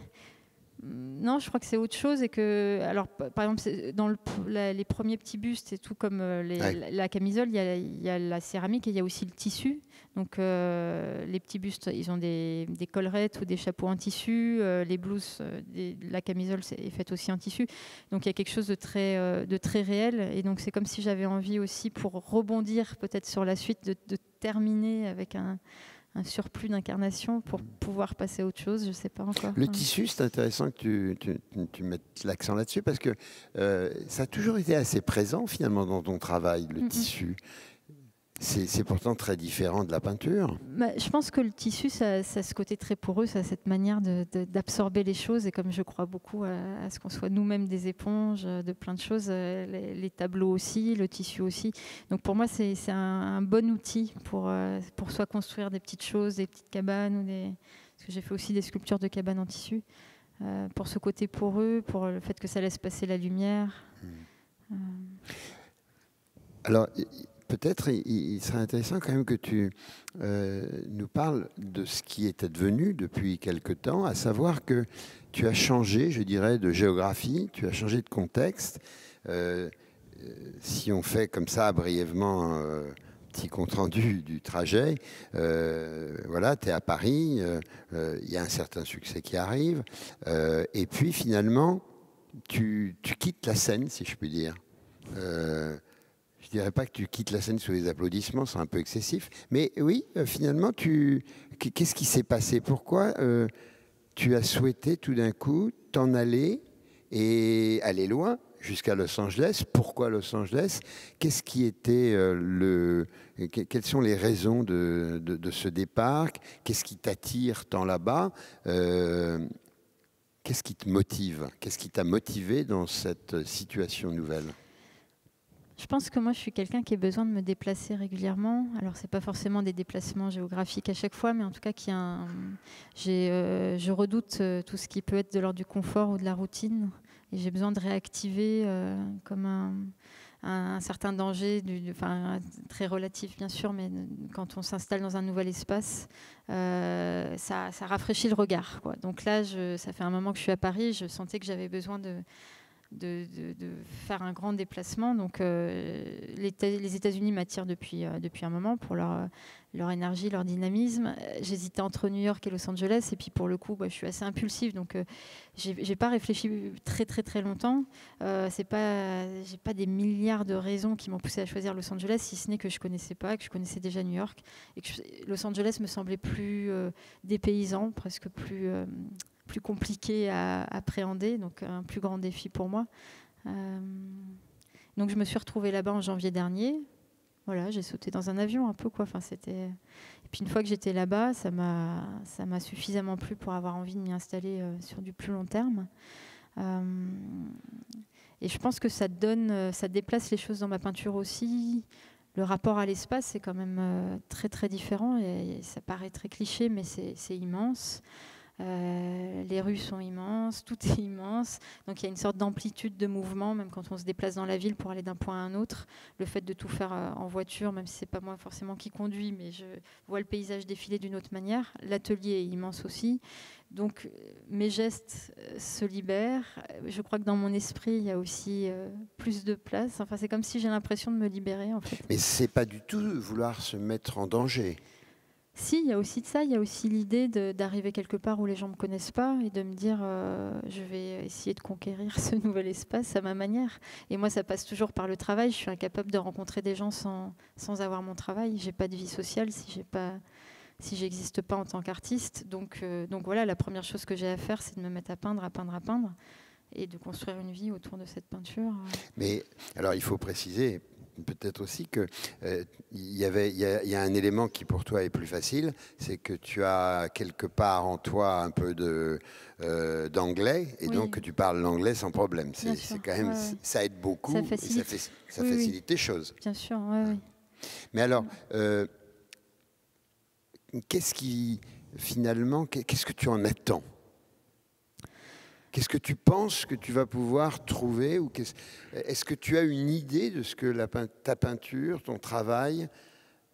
non, je crois que c'est autre chose et que, alors, par exemple, dans les premiers petits bustes et tout comme Ouais. la camisole, il y a la céramique et il y a aussi le tissu. Donc, les petits bustes, ils ont des collerettes ou des chapeaux en tissu. Les blouses, la camisole est faite aussi en tissu. Donc, il y a quelque chose de très réel. Et donc, c'est comme si j'avais envie aussi, pour rebondir peut-être sur la suite, de terminer avec un surplus d'incarnation pour pouvoir passer à autre chose, je ne sais pas encore. le tissu, c'est intéressant que tu mettes l'accent là-dessus parce que ça a toujours été assez présent finalement dans ton travail, le tissu. C'est pourtant très différent de la peinture. Bah, je pense que le tissu, ça a ce côté très poreux, ça a cette manière d'absorber les choses. Et comme je crois beaucoup à ce qu'on soit nous-mêmes des éponges de plein de choses, les tableaux aussi, le tissu aussi. Donc pour moi, c'est un bon outil pour soit construire des petites choses, des petites cabanes, parce que j'ai fait aussi des sculptures de cabanes en tissu, pour ce côté poreux, pour le fait que ça laisse passer la lumière. Alors, peut-être il serait intéressant quand même que tu nous parles de ce qui est advenu depuis quelque temps, à savoir que tu as changé, je dirais, de géographie, tu as changé de contexte. Si on fait comme ça brièvement un petit compte-rendu du trajet, voilà, tu es à Paris, il y a un certain succès qui arrive, et puis finalement, tu quittes la scène, si je puis dire. Je dirais pas que tu quittes la scène sous les applaudissements, c'est un peu excessif. Mais oui, finalement, qu'est-ce qui s'est passé? Pourquoi tu as souhaité tout d'un coup t'en aller et aller loin jusqu'à Los Angeles? Pourquoi Los Angeles? Qu'est-ce qui était quelles sont les raisons de ce départ? Qu'est-ce qui t'attire tant là-bas? Qu'est-ce qui te motive? Qu'est-ce qui t'a motivé dans cette situation nouvelle? Je pense que moi, je suis quelqu'un qui a besoin de me déplacer régulièrement. Alors, c'est pas forcément des déplacements géographiques à chaque fois, mais en tout cas, je redoute tout ce qui peut être de l'ordre du confort ou de la routine. Et j'ai besoin de réactiver comme un certain danger, très relatif bien sûr, mais quand on s'installe dans un nouvel espace, ça rafraîchit le regard, quoi. Donc là, ça fait un moment que je suis à Paris, je sentais que j'avais besoin de faire un grand déplacement. Donc les États-Unis m'attirent depuis un moment pour leur énergie, leur dynamisme. J'hésitais entre New York et Los Angeles, et puis pour le coup, je suis assez impulsive, donc j'ai pas réfléchi très très très longtemps. J'ai pas des milliards de raisons qui m'ont poussé à choisir Los Angeles, si ce n'est que je connaissais pas, que je connaissais déjà New York, et que Los Angeles me semblait plus dépaysant, presque plus compliqué à appréhender, donc un plus grand défi pour moi. Donc je me suis retrouvée là-bas en janvier dernier. Voilà, j'ai sauté dans un avion un peu, quoi. Enfin, et puis une fois que j'étais là-bas, ça m'a suffisamment plu pour avoir envie de m'y installer sur du plus long terme. Et je pense que ça déplace les choses dans ma peinture aussi. Le rapport à l'espace, c'est quand même très très différent, et ça paraît très cliché, mais c'est immense. Les rues sont immenses, tout est immense, donc il y a une sorte d'amplitude de mouvement, même quand on se déplace dans la ville pour aller d'un point à un autre. Le fait de tout faire en voiture, même si c'est pas moi forcément qui conduis, mais je vois le paysage défiler d'une autre manière. L'atelier est immense aussi, donc mes gestes se libèrent. Je crois que dans mon esprit, il y a aussi plus de place. Enfin, c'est comme si j'ai l'impression de me libérer, en fait. Mais c'est pas du tout vouloir se mettre en danger. Si, il y a aussi de ça, il y a aussi l'idée d'arriver quelque part où les gens ne me connaissent pas et de me dire je vais essayer de conquérir ce nouvel espace à ma manière. Et moi, ça passe toujours par le travail. Je suis incapable de rencontrer des gens sans avoir mon travail. J'ai pas de vie sociale si j'ai pas si j'existe pas en tant qu'artiste. Donc voilà, la première chose que j'ai à faire, c'est de me mettre à peindre, et de construire une vie autour de cette peinture. Mais alors, il faut préciser peut-être aussi que il y a un élément qui pour toi est plus facile, c'est que tu as quelque part en toi un peu d'anglais, et donc que tu parles l'anglais sans problème. C'est quand même, ça aide beaucoup, ça facilite les choses. Bien sûr, oui. Mais alors, qu'est-ce que tu en attends? Qu'est-ce que tu penses que tu vas pouvoir trouver, ou est-ce que tu as une idée de ce que ta peinture, ton travail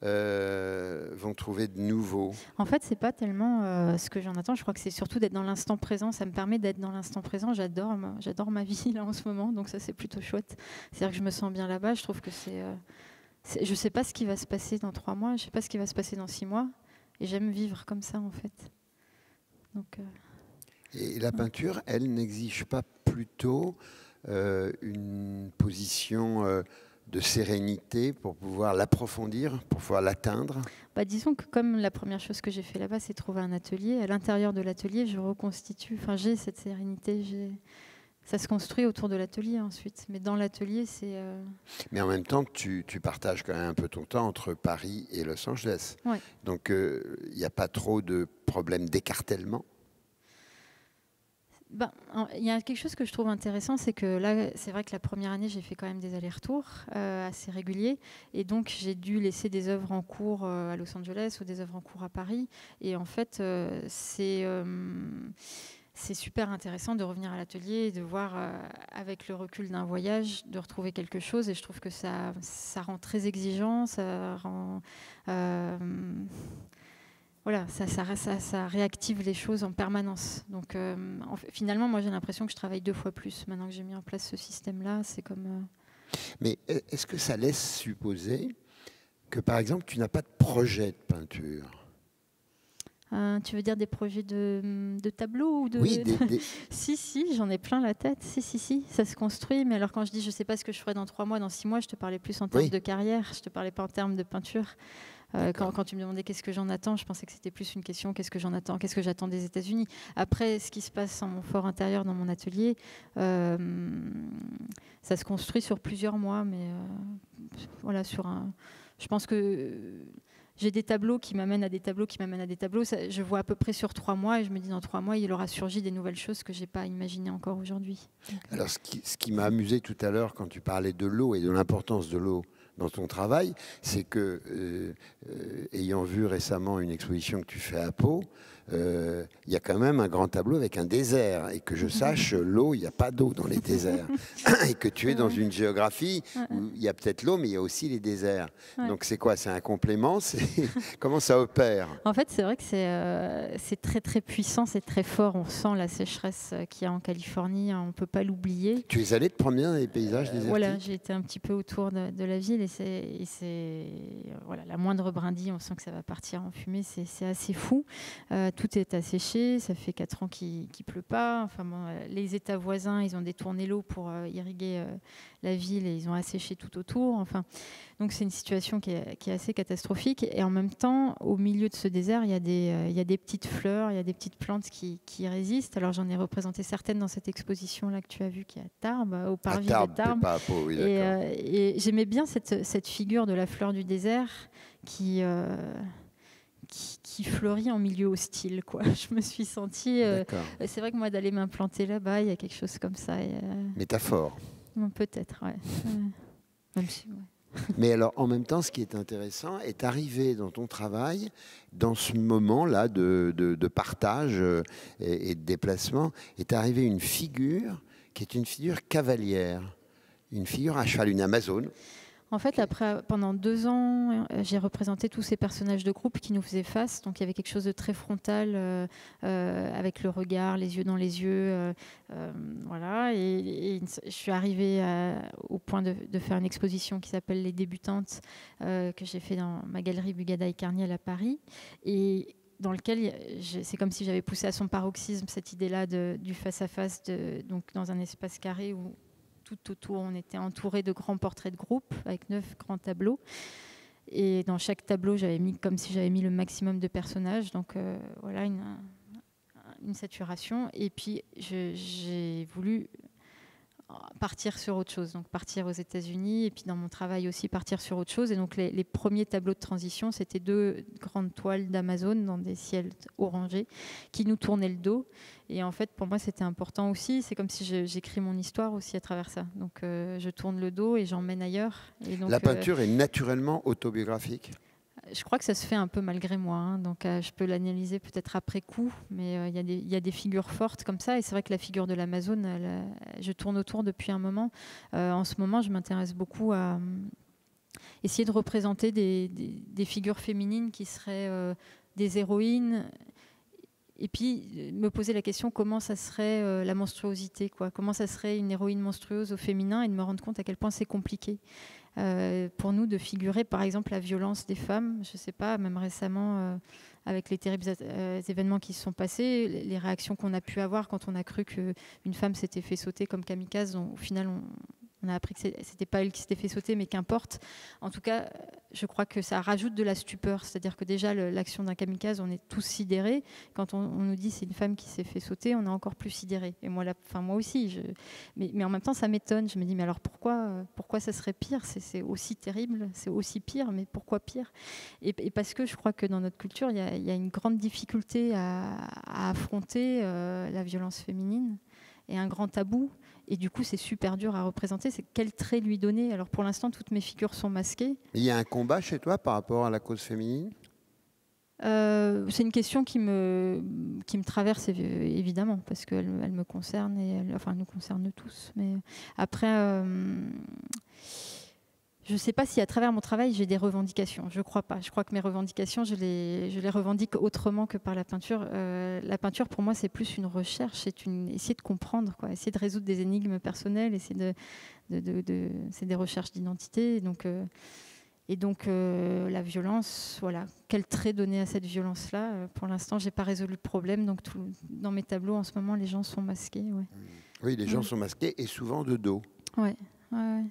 vont trouver de nouveau? En fait, c'est pas tellement ce que j'en attends. Je crois que c'est surtout d'être dans l'instant présent. Ça me permet d'être dans l'instant présent. J'adore ma vie là en ce moment, donc ça c'est plutôt chouette. C'est-à-dire que je me sens bien là-bas. Je trouve que je sais pas ce qui va se passer dans 3 mois. Je sais pas ce qui va se passer dans 6 mois. Et j'aime vivre comme ça en fait. Donc. Et la peinture, elle n'exige pas plutôt une position de sérénité pour pouvoir l'approfondir, pour pouvoir l'atteindre? Disons que comme la première chose que j'ai fait là-bas, c'est trouver un atelier. À l'intérieur de l'atelier, je reconstitue. Enfin, j'ai cette sérénité. Ça se construit autour de l'atelier ensuite. Mais dans l'atelier, c'est... Mais en même temps, tu partages quand même un peu ton temps entre Paris et Los Angeles. Ouais. Donc, il n'y a pas trop de problèmes d'écartèlement? Il y a quelque chose que je trouve intéressant, c'est que là, c'est vrai que la première année, j'ai fait quand même des allers-retours assez réguliers. Et donc, j'ai dû laisser des œuvres en cours à Los Angeles ou des œuvres en cours à Paris. Et en fait, c'est super intéressant de revenir à l'atelier et de voir, avec le recul d'un voyage, de retrouver quelque chose. Et je trouve que ça rend très exigeant, ça rend... Voilà, ça réactive les choses en permanence. Donc, finalement, moi, j'ai l'impression que je travaille 2 fois plus. Maintenant que j'ai mis en place ce système-là, c'est comme... Mais est-ce que ça laisse supposer que, par exemple, tu n'as pas de projet de peinture? Tu veux dire des projets de tableaux ou de... Oui, Si, j'en ai plein la tête. Si, ça se construit. Mais alors, quand je dis je ne sais pas ce que je ferai dans 3 mois, dans 6 mois, je te parlais plus en termes de carrière. Je ne te parlais pas en termes de peinture. Quand tu me demandais qu'est-ce que j'en attends, je pensais que c'était plus une question qu'est-ce que j'en attends, qu'est-ce que j'attends des États-Unis. Après, ce qui se passe en mon fort intérieur dans mon atelier, ça se construit sur plusieurs mois, mais voilà, je pense que j'ai des tableaux qui m'amènent à des tableaux je vois à peu près sur 3 mois et je me dis dans 3 mois, il aura surgi des nouvelles choses que je n'ai pas imaginées encore aujourd'hui. Alors, ce qui m'a amusé tout à l'heure quand tu parlais de l'eau et de l'importance de l'eau dans ton travail, c'est que, ayant vu récemment une exposition que tu fais à Pau, il y a quand même un grand tableau avec un désert. Et que je sache, l'eau, il n'y a pas d'eau dans les déserts. Et que tu es dans une géographie où il y a peut-être l'eau, mais il y a aussi les déserts. Donc c'est quoi? C'est un complément? Comment ça opère? En fait, c'est vrai que c'est très très puissant, c'est très fort. On sent la sécheresse qu'il y a en Californie, on ne peut pas l'oublier. Tu es allé te promener dans les paysages désertiques? Voilà, j'ai été un petit peu autour de la ville et c'est voilà, la moindre brindille, on sent que ça va partir en fumée, c'est assez fou. Tout est asséché, ça fait 4 ans qu'il ne pleut pas. Enfin, bon, les États voisins, ils ont détourné l'eau pour irriguer la ville et ils ont asséché tout autour. Enfin, donc c'est une situation qui est assez catastrophique. Et en même temps, au milieu de ce désert, il y a des petites fleurs, il y a des petites plantes qui résistent. Alors j'en ai représenté certaines dans cette exposition-là que tu as vue, qui est à Tarbes, au parvis de Tarbes. Pas à Pau, oui, et j'aimais bien cette figure de la fleur du désert qui fleurit en milieu hostile, quoi. Je me suis sentie... c'est vrai que moi, d'aller m'implanter là-bas, il y a quelque chose comme ça. Métaphore. Peut-être, ouais. Même si, ouais. Mais alors, en même temps, ce qui est intéressant est arrivé dans ton travail, dans ce moment-là de partage et de déplacement, est arrivée une figure qui est une figure cavalière, une figure à cheval, une Amazone. En fait, pendant 2 ans, j'ai représenté tous ces personnages de groupe qui nous faisaient face. Donc, il y avait quelque chose de très frontal, avec le regard, les yeux dans les yeux. Voilà. Et je suis arrivée au point de faire une exposition qui s'appelle Les Débutantes, que j'ai fait dans ma galerie Bugada et Carniel à Paris. Et dans lequel c'est comme si j'avais poussé à son paroxysme cette idée-là du face-à-face, donc dans un espace carré où tout autour, on était entouré de grands portraits de groupe avec 9 grands tableaux. Et dans chaque tableau, j'avais mis comme si j'avais mis le maximum de personnages. Donc voilà, une saturation. Et puis j'ai voulu partir sur autre chose, donc partir aux États-Unis, et puis dans mon travail aussi partir sur autre chose. Et donc les premiers tableaux de transition, c'était 2 grandes toiles d'Amazon dans des ciels orangés qui nous tournaient le dos. Et en fait, pour moi, c'était important aussi. C'est comme si j'écris mon histoire aussi à travers ça. Donc je tourne le dos et j'emmène ailleurs. Et donc, la peinture est naturellement autobiographique? Je crois que ça se fait un peu malgré moi, hein. Donc je peux l'analyser peut-être après coup, mais il y a des figures fortes comme ça, et c'est vrai que la figure de l'Amazone, je tourne autour depuis un moment. En ce moment, je m'intéresse beaucoup à essayer de représenter des figures féminines qui seraient des héroïnes, et puis me poser la question comment ça serait la monstruosité, quoi. Comment ça serait une héroïne monstrueuse au féminin, et de me rendre compte à quel point c'est compliqué. Pour nous de figurer par exemple la violence des femmes, je ne sais pas, même récemment avec les terribles événements qui se sont passés, les réactions qu'on a pu avoir quand on a cru qu'une femme s'était fait sauter comme kamikaze, au final on a appris que c'était pas elle qui s'était fait sauter, mais qu'importe. En tout cas, je crois que ça rajoute de la stupeur. C'est-à-dire que déjà, l'action d'un kamikaze, on est tous sidérés. Quand on nous dit c'est une femme qui s'est fait sauter, on est encore plus sidérés. Et moi, moi aussi. Mais en même temps, ça m'étonne. Je me dis, mais alors pourquoi ça serait pire? C'est aussi terrible, c'est aussi pire, mais pourquoi pire? Et parce que je crois que dans notre culture, il y a une grande difficulté à affronter la violence féminine, et un grand tabou. Et du coup, c'est super dur à représenter. C'est quel trait lui donner? Alors pour l'instant, toutes mes figures sont masquées. Il y a un combat chez toi par rapport à la cause féminine? C'est une question qui me traverse évidemment, parce qu'elle me concerne, et elle nous concerne tous. Mais après, je ne sais pas si à travers mon travail, j'ai des revendications. Je ne crois pas. Je crois que mes revendications, je les revendique autrement que par la peinture. La peinture, pour moi, c'est plus une recherche, essayer de comprendre, quoi, essayer de résoudre des énigmes personnelles, c'est des recherches d'identité. Et donc, la violence, voilà. Quel trait donner à cette violence-là? Pour l'instant, je n'ai pas résolu le problème. Donc, dans mes tableaux, en ce moment, les gens sont masqués. Ouais. Oui, les gens sont masqués, et souvent de dos. Ouais. Ouais.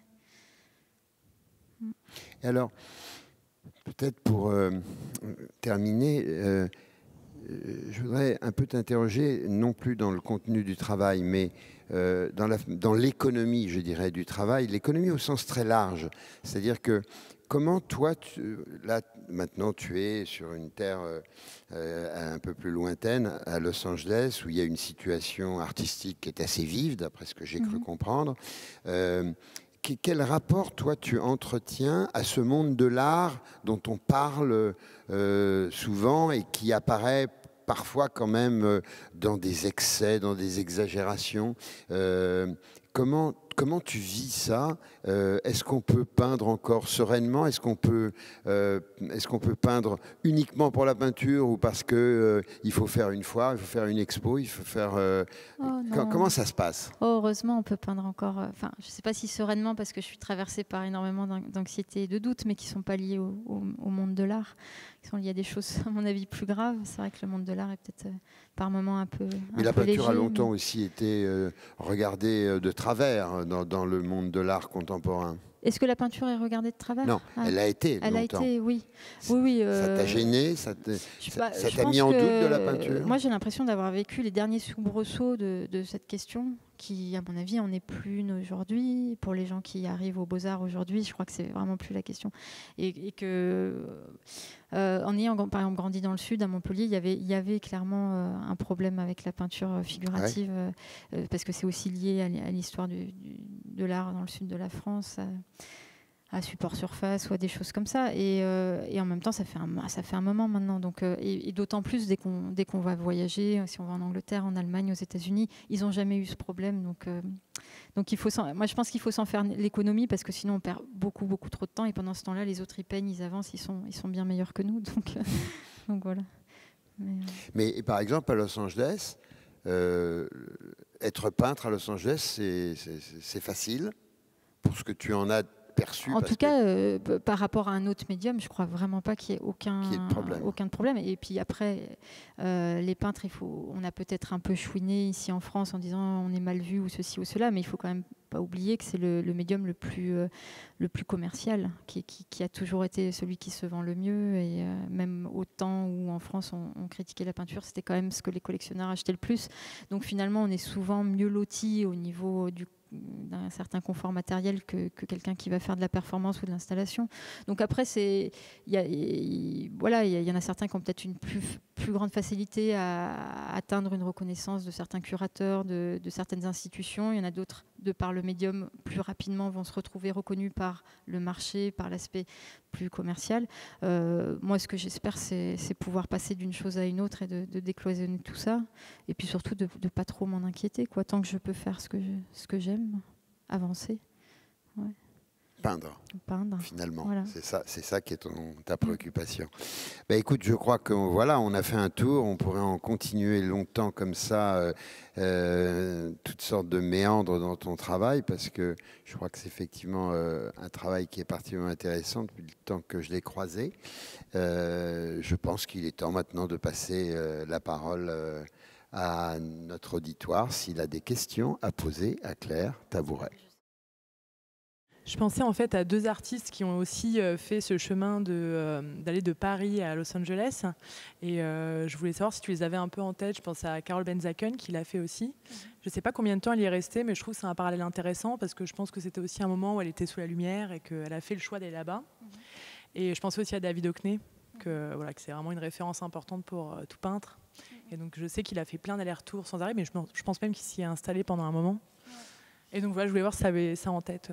Et alors, peut-être pour terminer, je voudrais un peu t'interroger, non plus dans le contenu du travail, mais dans l'économie, je dirais, du travail, l'économie au sens très large. C'est-à-dire que comment toi, là maintenant tu es sur une terre un peu plus lointaine, à Los Angeles, où il y a une situation artistique qui est assez vive, d'après ce que j'ai cru comprendre. Quel rapport, toi, tu entretiens à ce monde de l'art dont on parle souvent et qui apparaît parfois quand même dans des excès, dans des exagérations? Comment tu vis ça? Est-ce qu'on peut peindre encore sereinement? Est-ce qu'on peut peindre uniquement pour la peinture, ou parce qu'il faut faire une foire, il faut faire une expo, il faut faire... Comment ça se passe? Oh, heureusement, on peut peindre encore. Je ne sais pas si sereinement, parce que je suis traversée par énormément d'anxiété et de doutes, mais qui ne sont pas liés au monde de l'art, qui sont liés à des choses, à mon avis, plus graves. C'est vrai que le monde de l'art est peut-être par moments un peu léger. Mais la peinture a longtemps aussi été regardée de travers dans le monde de l'art contemporain. Est-ce que la peinture est regardée de travers? Non, elle a été longtemps. Elle a été, oui. Oui. Ça t'a gêné? Ça t'a mis en doute de la peinture? Moi, j'ai l'impression d'avoir vécu les derniers soubresauts de cette question, qui, à mon avis, en est plus une aujourd'hui. Pour les gens qui arrivent aux Beaux-Arts aujourd'hui, je crois que c'est vraiment plus la question. Et que, en ayant, par exemple, grandi dans le Sud, à Montpellier, il y avait clairement un problème avec la peinture figurative, parce que c'est aussi lié à l'histoire de l'art dans le Sud de la France, à support surface ou à des choses comme ça. Et en même temps, ça fait un moment maintenant. Donc, et d'autant plus dès qu'on va voyager, si on va en Angleterre, en Allemagne, aux États-Unis, ils n'ont jamais eu ce problème. Donc moi, je pense qu'il faut s'en faire l'économie, parce que sinon, on perd beaucoup, beaucoup trop de temps. Et pendant ce temps-là, les autres, ils peignent, ils avancent, ils sont bien meilleurs que nous. Donc voilà. Mais par exemple, à Los Angeles, être peintre à Los Angeles, c'est facile, pour ce que tu en as perçu. En tout cas, par rapport à un autre médium, je ne crois vraiment pas qu'il y ait aucun problème. Et puis après, les peintres, on a peut-être un peu chouiné ici en France en disant on est mal vu ou ceci ou cela, mais il ne faut quand même pas oublier que c'est le médium le plus commercial, qui a toujours été celui qui se vend le mieux. Et même au temps où en France on critiquait la peinture, c'était quand même ce que les collectionneurs achetaient le plus. Donc finalement, on est souvent mieux loti au niveau d'un certain confort matériel que quelqu'un qui va faire de la performance ou de l'installation. Donc après, il y en a certains qui ont peut-être une plus grande facilité à atteindre une reconnaissance de certains curateurs, de certaines institutions. Il y en a d'autres, de par le médium, plus rapidement vont se retrouver reconnus par le marché, par l'aspect plus commercial. Moi, ce que j'espère, c'est pouvoir passer d'une chose à une autre et de décloisonner tout ça. Et puis surtout, de ne pas trop m'en inquiéter, quoi. Tant que je peux faire ce que j'aime, avancer. Ouais. Peindre, finalement. Voilà. C'est ça qui est ta préoccupation. Ben, écoute, je crois qu'on on a fait un tour. On pourrait en continuer longtemps comme ça, toutes sortes de méandres dans ton travail, parce que je crois que c'est effectivement un travail qui est particulièrement intéressant depuis le temps que je l'ai croisé. Je pense qu'il est temps maintenant de passer la parole à notre auditoire s'il a des questions à poser à Claire Tabouret. Je pensais en fait à deux artistes qui ont aussi fait ce chemin d'aller de Paris à Los Angeles. Et je voulais savoir si tu les avais un peu en tête. Je pense à Carol Benzaken qui l'a fait aussi. Je ne sais pas combien de temps elle y est restée, mais je trouve que c'est un parallèle intéressant parce que je pense que c'était aussi un moment où elle était sous la lumière et qu'elle a fait le choix d'aller là-bas. Et je pensais aussi à David Hockney, que c'est vraiment une référence importante pour tout peintre. Et donc je sais qu'il a fait plein d'allers-retours sans arrêt, mais je pense même qu'il s'y est installé pendant un moment. Et donc voilà, je voulais voir si tu avais ça en tête.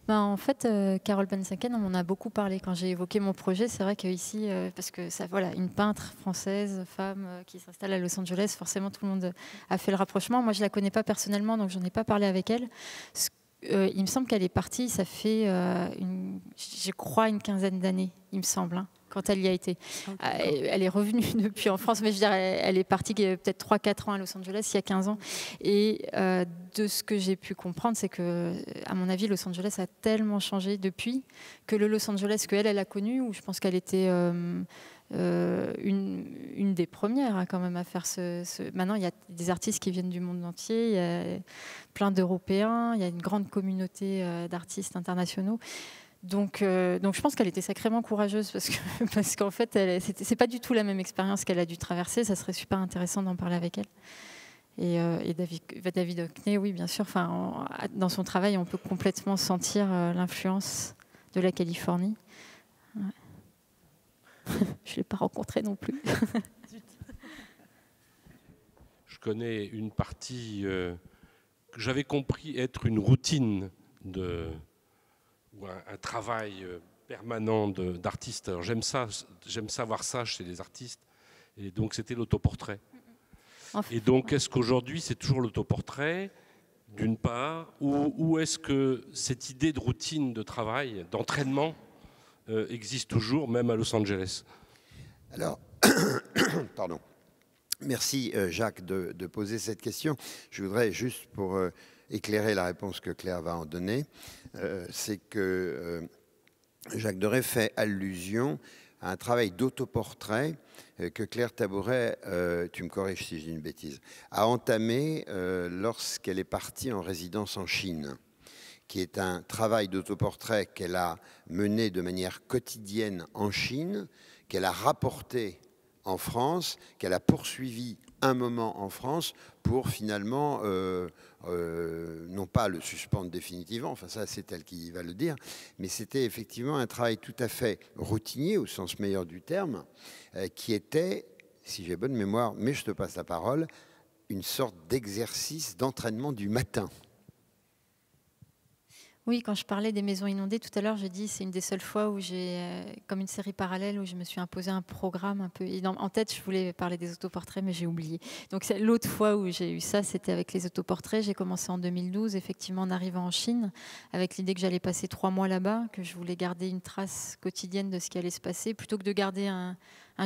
En fait, Carol Benzaken, on en a beaucoup parlé quand j'ai évoqué mon projet. C'est vrai qu'ici, parce que une peintre française, femme, qui s'installe à Los Angeles, forcément tout le monde a fait le rapprochement. Moi, je ne la connais pas personnellement, donc j'en ai pas parlé avec elle. Il me semble qu'elle est partie, ça fait, je crois, une quinzaine d'années, il me semble. Hein, quand elle y a été. Elle est revenue depuis en France, mais je veux dire, elle est partie peut-être 3-4 ans à Los Angeles, il y a 15 ans. Et de ce que j'ai pu comprendre, c'est que, à mon avis, Los Angeles a tellement changé depuis que le Los Angeles qu'elle a connu, où je pense qu'elle était une des premières quand même à faire Maintenant, il y a des artistes qui viennent du monde entier, il y a plein d'Européens, il y a une grande communauté d'artistes internationaux. Donc je pense qu'elle était sacrément courageuse parce qu'en fait, c'est pas du tout la même expérience qu'elle a dû traverser. Ça serait super intéressant d'en parler avec elle. Et David Hockney, oui, bien sûr. Dans son travail, on peut complètement sentir l'influence de la Californie. Ouais. Je ne l'ai pas rencontré non plus. Je connais une partie que j'avais compris être une routine ou un travail permanent d'artiste. Alors j'aime voir ça chez les artistes. Et donc c'était l'autoportrait. Et donc est-ce qu'aujourd'hui c'est toujours l'autoportrait d'une part, ou est-ce que cette idée de routine de travail, d'entraînement existe toujours, même à Los Angeles? Alors, pardon. Merci Jacques de poser cette question. Je voudrais juste pour éclairer la réponse que Claire va en donner, c'est que Jacques Doré fait allusion à un travail d'autoportrait que Claire Tabouret, tu me corriges si je dis une bêtise, a entamé lorsqu'elle est partie en résidence en Chine, qui est un travail d'autoportrait qu'elle a mené de manière quotidienne en Chine, qu'elle a rapporté en France, qu'elle a poursuivi un moment en France pour finalement, non pas le suspendre définitivement, enfin ça c'est elle qui va le dire, mais c'était effectivement un travail tout à fait routinier au sens meilleur du terme, qui était, si j'ai bonne mémoire, mais je te passe la parole, une sorte d'exercice d'entraînement du matin. Oui, quand je parlais des maisons inondées tout à l'heure, j'ai dit c'est une des seules fois où j'ai, comme une série parallèle, où je me suis imposé un programme un peu. Et en tête, je voulais parler des autoportraits, mais j'ai oublié. Donc l'autre fois où j'ai eu ça, c'était avec les autoportraits. J'ai commencé en 2012, effectivement, en arrivant en Chine, avec l'idée que j'allais passer 3 mois là-bas, que je voulais garder une trace quotidienne de ce qui allait se passer, plutôt que de garder un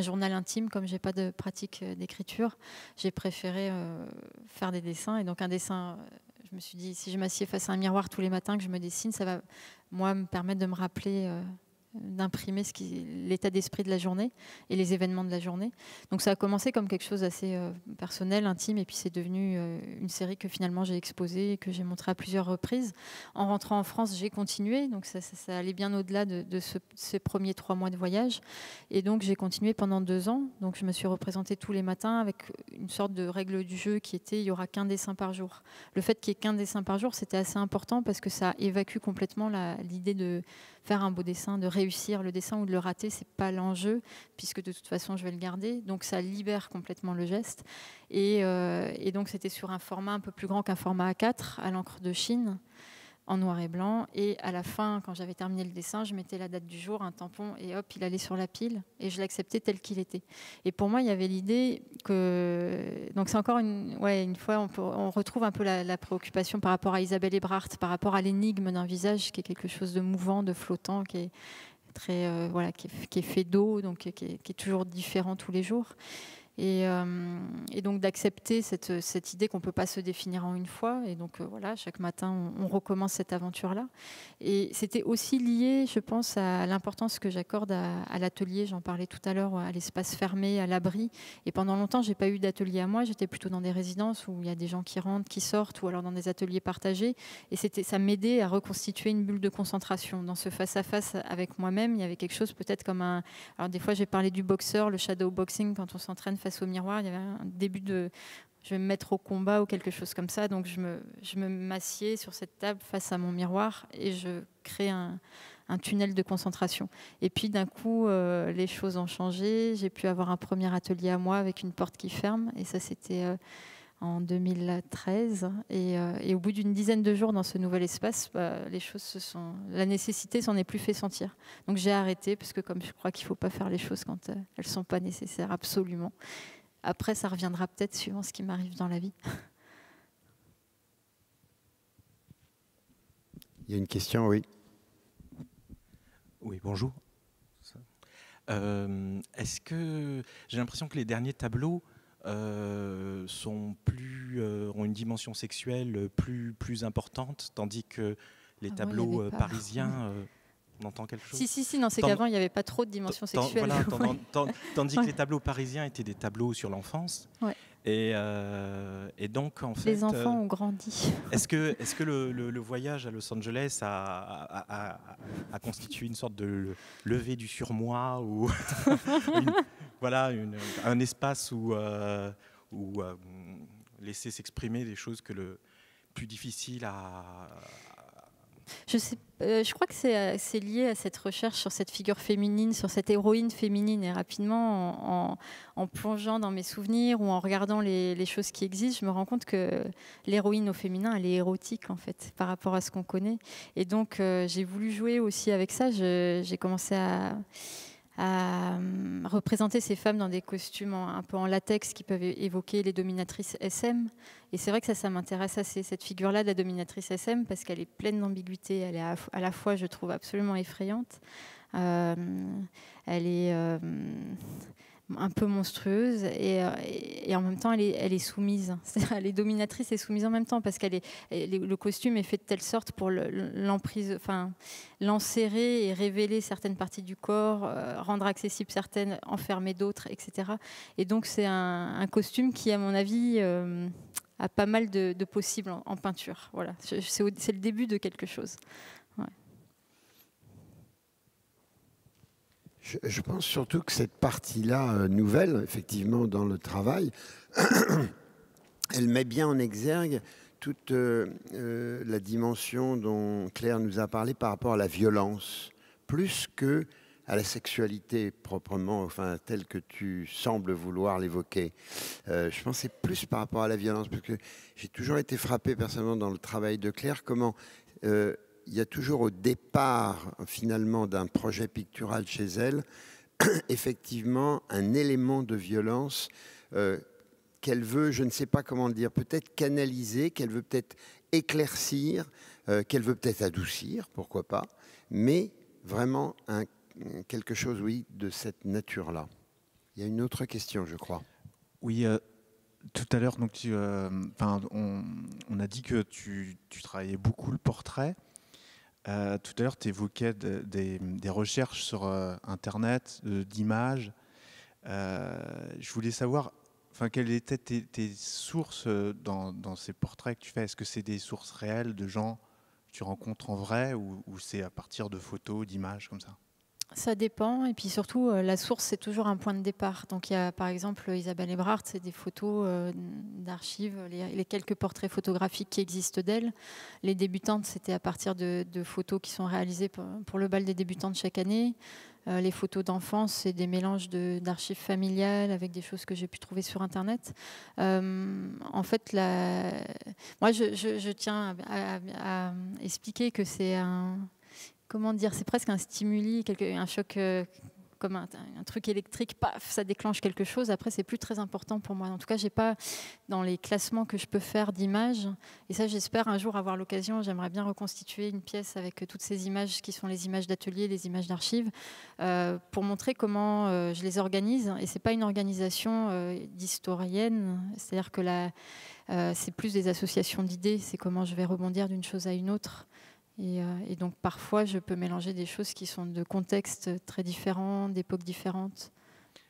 journal intime, comme j'ai pas de pratique d'écriture. J'ai préféré faire des dessins, et donc un dessin. je me suis dit, si je m'assieds face à un miroir tous les matins, que je me dessine, ça va, moi, me permettre de me rappeler, d'imprimer l'état d'esprit de la journée et les événements de la journée. Donc ça a commencé comme quelque chose d'assez personnel, intime, et puis c'est devenu une série que finalement j'ai exposée et que j'ai montrée à plusieurs reprises. En rentrant en France, j'ai continué, donc ça allait bien au-delà de ces premiers 3 mois de voyage. Et donc j'ai continué pendant 2 ans. Donc je me suis représentée tous les matins avec une sorte de règle du jeu qui était, il n'y aura qu'un dessin par jour. Le fait qu'il n'y ait qu'un dessin par jour, c'était assez important parce que ça évacue complètement l'idée de faire un beau dessin, de réussir le dessin ou de le rater, c'est pas l'enjeu, puisque de toute façon je vais le garder. Donc ça libère complètement le geste. Et donc c'était sur un format un peu plus grand qu'un format A4, à l'encre de Chine, en noir et blanc. Et à la fin, quand j'avais terminé le dessin, je mettais la date du jour, un tampon, et hop, il allait sur la pile, et je l'acceptais tel qu'il était. Et pour moi, il y avait l'idée que... Donc c'est encore une fois, on retrouve un peu la préoccupation par rapport à Isabelle Ebrard, par rapport à l'énigme d'un visage, qui est quelque chose de mouvant, de flottant, qui est très, qui est fait d'eau, donc qui est toujours différent tous les jours. Et donc d'accepter cette idée qu'on ne peut pas se définir en une fois. Et donc voilà, chaque matin, on recommence cette aventure-là. Et c'était aussi lié, je pense, à l'importance que j'accorde à l'atelier. J'en parlais tout à l'heure, à l'espace fermé, à l'abri. Et pendant longtemps, je n'ai pas eu d'atelier à moi. J'étais plutôt dans des résidences où il y a des gens qui rentrent, qui sortent, ou alors dans des ateliers partagés. Et ça m'aidait à reconstituer une bulle de concentration. Dans ce face-à-face avec moi-même, il y avait quelque chose peut-être comme un... Alors des fois, j'ai parlé du boxeur, le shadow boxing, quand on s'entraîne face au miroir, il y avait un début de je vais me mettre au combat ou quelque chose comme ça, donc je me m'assieds sur cette table face à mon miroir et je crée un tunnel de concentration. Et puis d'un coup, les choses ont changé, j'ai pu avoir un premier atelier à moi avec une porte qui ferme, et ça c'était en 2013, et au bout d'une dizaine de jours dans ce nouvel espace, les choses la nécessité s'en est plus fait sentir. Donc j'ai arrêté, parce que comme je crois qu'il ne faut pas faire les choses quand elles ne sont pas nécessaires absolument. Après, ça reviendra peut-être suivant ce qui m'arrive dans la vie. Il y a une question, oui. Oui, bonjour. Est-ce que j'ai l'impression que les derniers tableaux ont une dimension sexuelle plus importante, tandis que les tableaux parisiens... On entend quelque chose ? Si, non, c'est qu'avant, il n'y avait pas trop de dimension sexuelle. Voilà, tandis que les tableaux parisiens étaient des tableaux sur l'enfance. Ouais. Et donc, en fait... Les enfants ont grandi. Est-ce que le voyage à Los Angeles a constitué une sorte de levée du surmoi ou un espace où laisser s'exprimer des choses que le plus difficile à... Je crois que c'est lié à cette recherche sur cette figure féminine, sur cette héroïne féminine. Et rapidement, en plongeant dans mes souvenirs ou en regardant les choses qui existent, je me rends compte que l'héroïne au féminin, elle est érotique en fait, par rapport à ce qu'on connaît. Et donc, j'ai voulu jouer aussi avec ça. J'ai commencé à représenter ces femmes dans des costumes un peu en latex qui peuvent évoquer les dominatrices SM. Et c'est vrai que ça m'intéresse assez, cette figure-là de la dominatrice SM, parce qu'elle est pleine d'ambiguïté. Elle est à la fois, je trouve, absolument effrayante. Elle est un peu monstrueuse et en même temps, elle est soumise. Elle est dominatrice et soumise en même temps, parce le costume est fait de telle sorte pour l'enserrer et révéler certaines parties du corps, rendre accessibles certaines, enfermer d'autres, etc. Et donc, c'est un costume qui, à mon avis... a pas mal de possibles en peinture. Voilà. C'est le début de quelque chose. Ouais. Je pense surtout que cette partie-là, nouvelle, effectivement, dans le travail, elle met bien en exergue toute la dimension dont Claire nous a parlé par rapport à la violence, plus que à la sexualité proprement, enfin telle que tu sembles vouloir l'évoquer. Je pense que c'est plus par rapport à la violence, parce que j'ai toujours été frappé personnellement dans le travail de Claire, comment il y a toujours au départ finalement d'un projet pictural chez elle, effectivement un élément de violence qu'elle veut, je ne sais pas comment le dire, peut-être canaliser, qu'elle veut peut-être éclaircir, qu'elle veut peut-être adoucir, pourquoi pas, mais vraiment quelque chose, oui, de cette nature-là. Il y a une autre question, je crois. Oui, Tout à l'heure, donc, on a dit que tu travaillais beaucoup le portrait. Tout à l'heure, tu évoquais des recherches sur Internet, d'images. Je voulais savoir quelles étaient tes sources dans ces portraits que tu fais. Est-ce que c'est des sources réelles de gens que tu rencontres en vrai ou c'est à partir de photos, d'images comme ça? Ça dépend, et puis surtout, la source, c'est toujours un point de départ. Donc il y a par exemple Isabelle Ebrard, c'est des photos d'archives, les quelques portraits photographiques qui existent d'elle. Les débutantes, c'était à partir de photos qui sont réalisées pour le bal des débutantes chaque année. Les photos d'enfance, c'est des mélanges d'archives familiales avec des choses que j'ai pu trouver sur Internet. En fait, moi, je tiens à expliquer que c'est comment dire, c'est presque un stimuli, un choc, comme un truc électrique, paf, ça déclenche quelque chose. Après, c'est plus très important pour moi. En tout cas, j'ai pas dans les classements que je peux faire d'images. Et ça, j'espère un jour avoir l'occasion. J'aimerais bien reconstituer une pièce avec toutes ces images qui sont les images d'atelier, les images d'archives, pour montrer comment je les organise. Et c'est pas une organisation d'historienne. C'est-à-dire que c'est plus des associations d'idées. C'est comment je vais rebondir d'une chose à une autre. Et donc parfois je peux mélanger des choses qui sont de contextes très différents, d'époques différentes.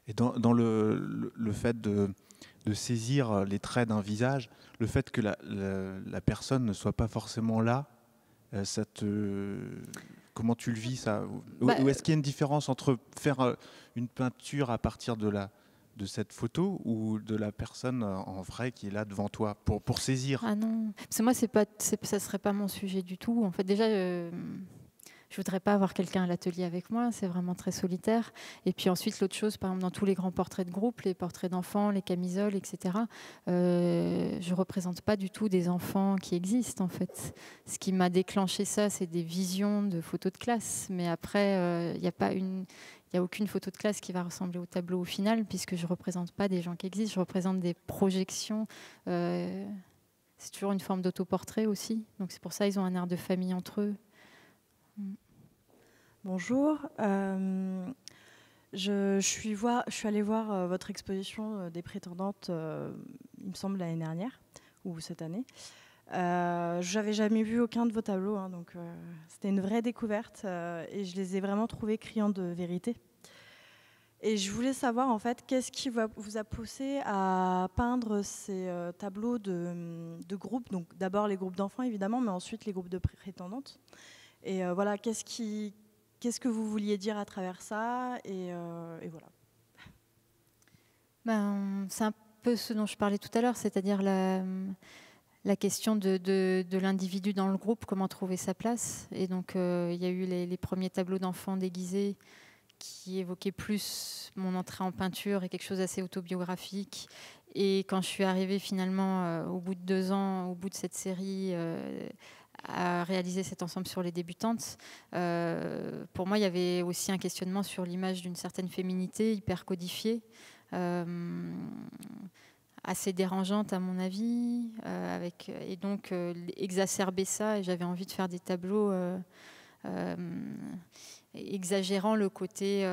Et dans le fait de saisir les traits d'un visage, le fait que la personne ne soit pas forcément là, comment tu le vis ça? Ou est-ce qu'il y a une différence entre faire une peinture à partir de cette photo ou de la personne en vrai qui est là devant toi pour saisir? Ah non, parce que moi ça serait pas mon sujet du tout. En fait, déjà, je voudrais pas avoir quelqu'un à l'atelier avec moi. C'est vraiment très solitaire. Et puis ensuite, l'autre chose, par exemple, dans tous les grands portraits de groupe, les portraits d'enfants, les camisoles, etc. Je représente pas du tout des enfants qui existent en fait. Ce qui m'a déclenché ça, c'est des visions de photos de classe. Mais après, il n'y a aucune photo de classe qui va ressembler au tableau au final, puisque je ne représente pas des gens qui existent, je représente des projections. C'est toujours une forme d'autoportrait aussi. Donc c'est pour ça qu'ils ont un air de famille entre eux. Bonjour. Je suis allée voir votre exposition des prétendantes, il me semble, l'année dernière, ou cette année. J'avais jamais vu aucun de vos tableaux, hein, donc c'était une vraie découverte et je les ai vraiment trouvés criants de vérité. Et je voulais savoir en fait qu'est-ce qui vous a poussé à peindre ces tableaux de groupes, donc d'abord les groupes d'enfants évidemment, mais ensuite les groupes de prétendantes. Et voilà, qu'est-ce que vous vouliez dire à travers ça et voilà. C'est un peu ce dont je parlais tout à l'heure, c'est-à-dire la question de l'individu dans le groupe, comment trouver sa place. Et donc, il y a eu les premiers tableaux d'enfants déguisés qui évoquaient plus mon entrée en peinture et quelque chose d'assez autobiographique. Et quand je suis arrivée finalement, au bout de 2 ans, au bout de cette série, à réaliser cet ensemble sur les débutantes, pour moi, il y avait aussi un questionnement sur l'image d'une certaine féminité hyper codifiée. Assez dérangeante à mon avis, et donc exacerber ça, et j'avais envie de faire des tableaux exagérant le côté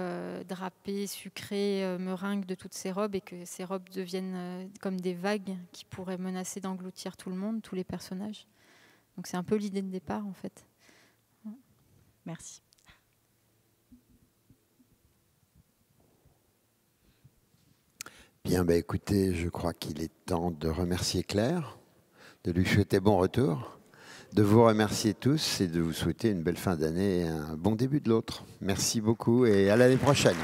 drapé, sucré, meringue de toutes ces robes, et que ces robes deviennent comme des vagues qui pourraient menacer d'engloutir tout le monde, tous les personnages. Donc c'est un peu l'idée de départ en fait. Merci. Bien, écoutez, je crois qu'il est temps de remercier Claire, de lui souhaiter bon retour, de vous remercier tous et de vous souhaiter une belle fin d'année et un bon début de l'autre. Merci beaucoup et à l'année prochaine.